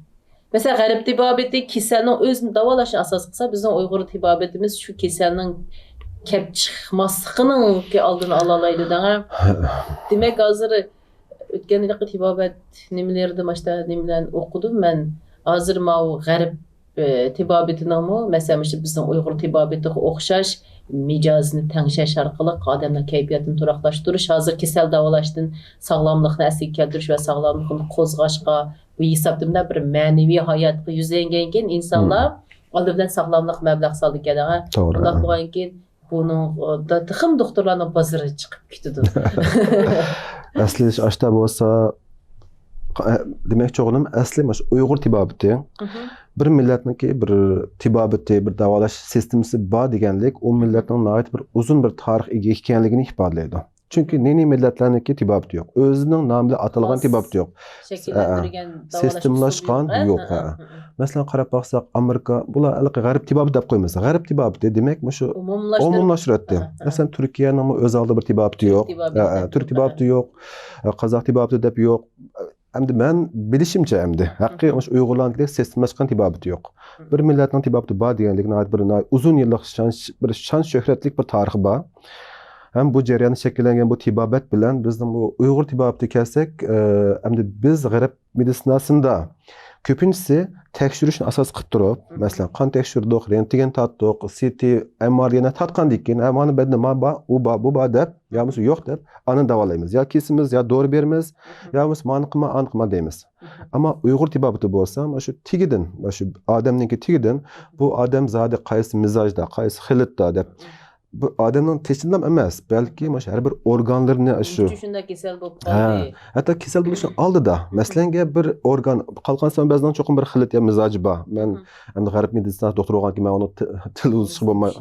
Speaker 1: Mesela g'arb tibobiti kasalning o'zini davolashni asos qilsa, bizning Uyg'ur tibobitimiz shu kasalning kelib chiqmasligining oldini ola oladi degan. Demak, hozir o'tgan yilgi tibobat nimalarida mashta nimadan o'qidim men. Hozir mau g'arb tibobitining masalan bizning Uyg'ur tibobitiga o'xshash mijozni tangshash orqali odamning kayfiyatini turaqlashtirish, hozir kasal davolashdan sog'lomlikni asliga keltirish va sog'lomlikni qo'zg'ashga bu hisobda bir ma'naviy hayotga yuzlangan insonlar oldi bilan sog'lomlik mablag' soldi keladi. To'g'ri. Ular bo'lgan keyin buning tıxım doktorlarning bozoriga chiqib ketadi.
Speaker 2: Asli ashta bo'lsa demak o'g'lim asli mana Uyg'ur tibobiti bir millatniki bir tibobiti, bir davolash sistemasi bor deganlik u millatning nihoyat bir uzun bir tarix ega ekanligini ifodalaydi. Chunki neni millatlarniki tibobiti yo'q. O'zining nomi bilan atalgan tibobiti yo'q.
Speaker 1: Shakllantirilgan
Speaker 2: sistemlashgan yo'q. Masalan qarab baqsak Amerika bular g'arb tibobiti deb qo'yamiz. G'arb tibobiti demak shu umumlashtiryapti. Masalan Turkiyaning o'z oldida bir tibobiti yo'q. Turk tibobiti yo'q. Qozoq tibobiti deb yo'q. Endi men bilishimcha endi haqiqiy o'sha Uyg'urlarning sistemlashgan tibobiti yo'q. Bir millatning tibobiti bor deganlikni bir uzun yillik bir shon shuhratlik bir tarixi bor. Hem bu jarayonda shakllangan bu tibobat bilan bizning bu Uyg'ur tibobatiga kelsak, endi biz g'arb meditsinasida ko'pinchisi tekshirishni asos qilib turib, masalan, qon tekshirdik, rentgen tatdik, CT, MR'ni tatgandan keyin amani badani bu deb, yo bo'lmasa yo'q deb, ani davolaymiz. Yo kesimiz, yo dori beramiz, yo bo'lmasa mani qilma deymiz. Ammo Uyg'ur tibobati bo'lsa, shu tigidan, shu odamningki tigidan bu odam zodi qaysi mizojda, qaysi xilitda deb bu odamning teshidam emas, balki mana har bir organlarini shu
Speaker 1: shunda kasal bo'lib qoldi.
Speaker 2: Hatto kasal bo'lishning oldida, masalan, bir organ qalqonsan ba'zan cho'qim bir xilit ya mizoji bor. Men endi g'arb meditsinasi doktor bo'lganki, men uni til uzishga bo'lmay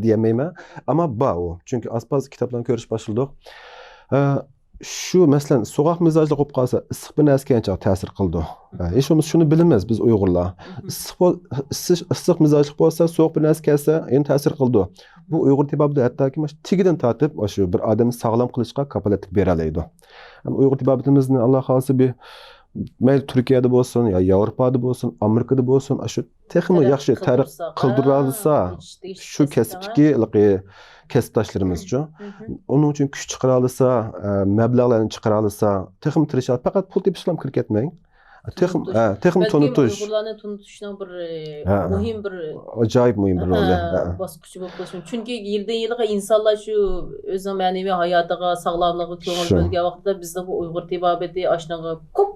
Speaker 2: deyamayman, ammo bor u. Chunki aspoz kitoblarni ko'rish boshladik. Shu masalan so'g'oq mizojli bo'lib qolsa, issiq bir narsa kelgancha ta'sir qildi. Hech bo'lmasa shuni bilamiz biz Uyg'urlar. Issiq mizojli bo'lsa, so'g'uq bir narsa kelsa, endi ta'sir qildi. Bu Uyg'ur tibobida hattoki mana tigidan tortib, shu bir odamni sog'lom qilishga kafolatlik bera oladi. Uyg'ur tibobitimizni Alloh xolisi bir mayli Turkiyada bo'lsin, yo Yevropada bo'lsin, Amerikada bo'lsin, shu texnik yaxshi tarix qildiralsa, shu kasbdagi kasbdoshlarimiz uchun uning uchun kuch chiqara olsa, mablag'larni chiqara olsa, texnik tirishadi. Faqat pul tepishlar kirib ketmang. Texim tunutuş.
Speaker 1: Uyg'urlarni tunutishning bir
Speaker 2: Ha.
Speaker 1: muhim bir
Speaker 2: Acayip mühim bir rol.
Speaker 1: bosqichi bo'lib qolishi. Chunki yildan yilga insonlar shu o'zining ma'naviy hayotiga, sog'lomligiga ko'ngil
Speaker 2: Shu.
Speaker 1: bo'lgan vaqtda bizning bu Uyg'ur tibobati ashnaga ko'p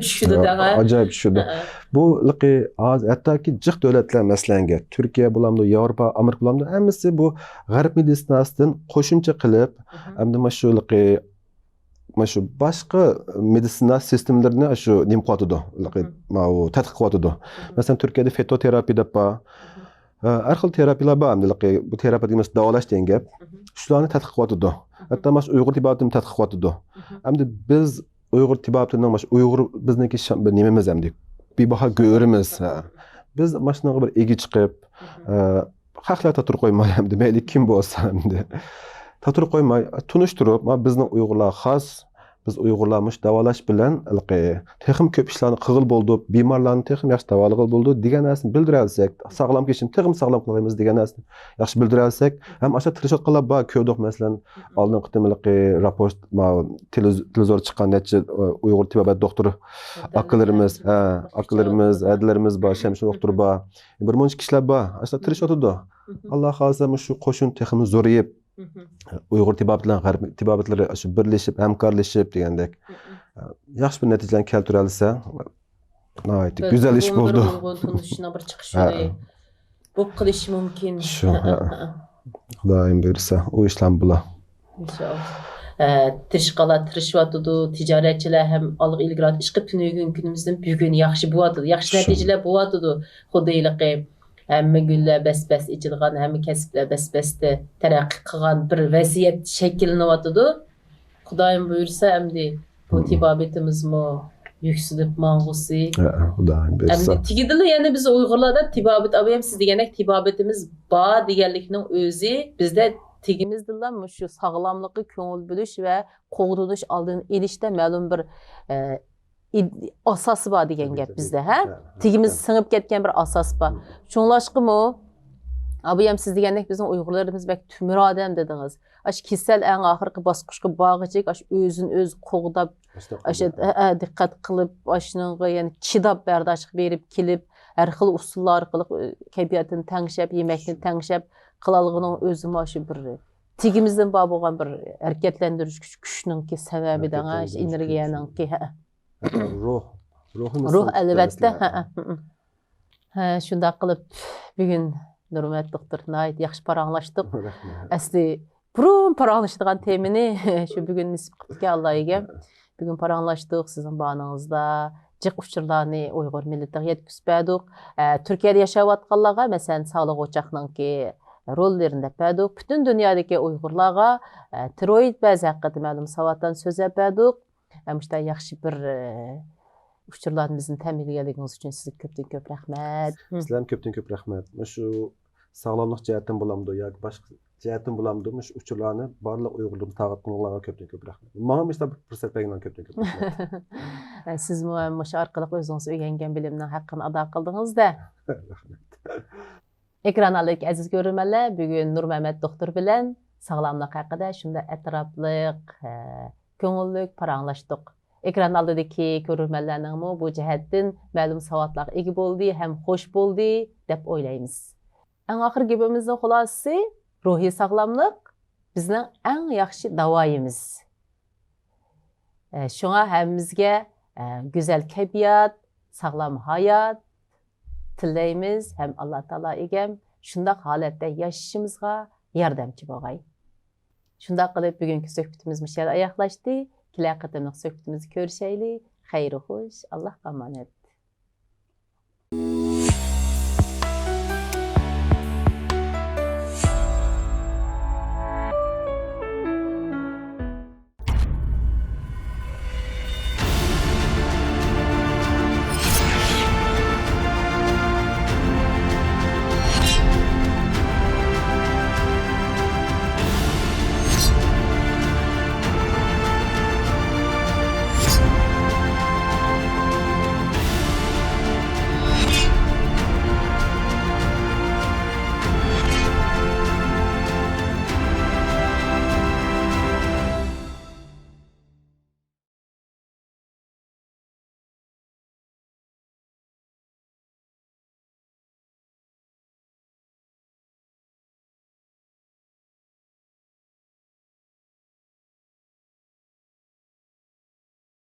Speaker 1: tushdi daga.
Speaker 2: Acayip tushdi. Bu liqi az hattoki jiq davlatlar masalanga Turkiya bulamdi, Yevropa, Amerika bulamdi, hammasi bu g'arb meditsinasidan qo'shimcha qilib, hamda mana shu liqi mana shu boshqa meditsina sistemlarini shu nim qilyotidi, mana u tadqiq qilyotidi. Masalan, Turkiyada fitoterapiya deb bor. Har xil terapiyalar bor, hamda bu terapiya demas davolash degan gap. Shularni tadqiq qilyotidi. Hatto mana shu Uyg'ur tibobatini tadqiq qilyotidi. Hamda biz Uyg'ur tibobatining mana shu Uyg'ur bizniki nimamiz hamda bebaho go'rimiz. Biz mana shunaqa bir egi chiqib, haqlar tatur qo'ymay hamda mayli kim bo'lsa hamda tatur qo'ymay tunishtirib, mana bizning Uyg'urlar xos, biz Uyg'urlarmish davolash bilan texim ko'p ishlarni qig'il bo'ldi, bemorlarni texim yaxshi davolag'il bo'ldi degan narsani bildiralsak, sog'lom kechishni texim sog'lom qilamiz degan narsani yaxshi bildiralsak, ham o'sha tirishotganlar bor, ko'rdik masalan, oldin qitimliqi raport, televizor chiqqan necha Uyg'ur tibobat doktori akalarimiz, adlarimiz bor, shamshir doktori bor, bir muncha kishilar bor, o'sha tirishotdi. Alloh xolisa shu qo'shin texim zo'rayib Uyg'ur tibobatlar, g'arb tibobatlari shu birlashib, hamkorlashib degandek yaxshi bir natijalarni keltira olsa, nihoyat go'zal ish bo'ldi.
Speaker 1: Tunishni bir chiqish yo'li bo'lib qilish mumkin.
Speaker 2: Shu. Xudoyim buyursa, u ishlar bo'lar.
Speaker 1: İnşallah. Tirishqalar tirishyotidi, tijoratchilar ham olg'a ilgari ish qilib tunagan kunimizdan bugun yaxshi bo'lyotidi, yaxshi natijalar bo'lyotidi. Xuddiyligi hamma gullar bas-bas ichilgan, hamma kasblar bas-basda taraqqiy qilgan bir vaziyat shakllanyotidi. Xudoyim buyursa, endi bu tibobatimizmi yuksilib mang'usi.
Speaker 2: Xudoyim buyursa.
Speaker 1: Endi tigidili yana biz Uyg'urlarda tibobat, ham siz degandek tibobatimiz bor deganlikning o'zi bizda tigimizdilar shu sog'lomlikka ko'ngil bo'lish va qo'g'dinish oldini olishda ma'lum bir asosi bor degan gap bizda, ha? Tigimiz singib ketgan bir asos bor. Shunlashqimi? Abi ham siz degandek bizning Uyg'urlarimiz bak tumir odam dedingiz. Ash kasal eng oxirgi bosqichga borg'ichik, ash o'zini o'zi qo'g'dab, ash diqqat qilib, ashunga ya'ni chidab bardosh berib kelib, har xil usullar orqali kayfiyatini tangshab, yemakni tangshab qilalığının özü maşı bir tigimizden bor bo'lgan bir harakatlantirish kuchninki sababidan energiyaningki ruh albatta shunday qilib bugun Nurmat doktor nihoyat yaxshi paranglashdik. Asli burun paranglashadigan temini shu bugun nisb qilibdi Allohga. Bugun paranglashdik sizning boningizda jiq uchurlarni Uyg'ur millatiga yetkazib berdik. Turkiyada yashayotganlarga masalan sog'liq o'chaqninki rollerini yapıyorduk. Bütün dünyadaki Uygurlarga tiroid bəzi haqqında məlum savatdan söz yapıyorduk. İşte yaxşı bir uçurlarını bizim təmin edildiğiniz için sizə köpdən köp rəhmət.
Speaker 2: Sizlərə köpdən köp rəhmət. Şu sağlamlıq cəhətdən bulamdı, ya başqa cəhətdən bulamdı. Şu uçurlarını barlıq Uygurlarımız tağıtqınlarga köpdən köp rəhmət. Mənim işte bir fürsət bəgən köpdən köp rəhmət.
Speaker 1: Siz məş arqalıq özünüz öyrənən bilimnin haqqını ada qıldınız da.
Speaker 2: Rəhmət.
Speaker 1: Ekranalik aziz görürmenler, bugün Nur Mehmet doktor bilen sağlamlık hakkında şunda etraflık, köngüllük paranlaştık. Ekran aldaki görürmenlerinin bu cihetten məlum savatlar egi boldu, hem hoş boldu dep oylayımız. En ahir gibimizin xulası ruhi sağlamlık bizden en yaxşı davayımız. Şuna hemimizge güzel keyfiyat, sağlam hayat tileyimiz hem Allah Taala egem şundaq holatda yaşashimizga yordamchi bo'lg'ay. Shundaq qilib bugungi suhbatimiz mushal oyoqlashdi. Kelar qatimliq suhbatimizni ko'rishaylik. Xayr-xush, Allohga omonat.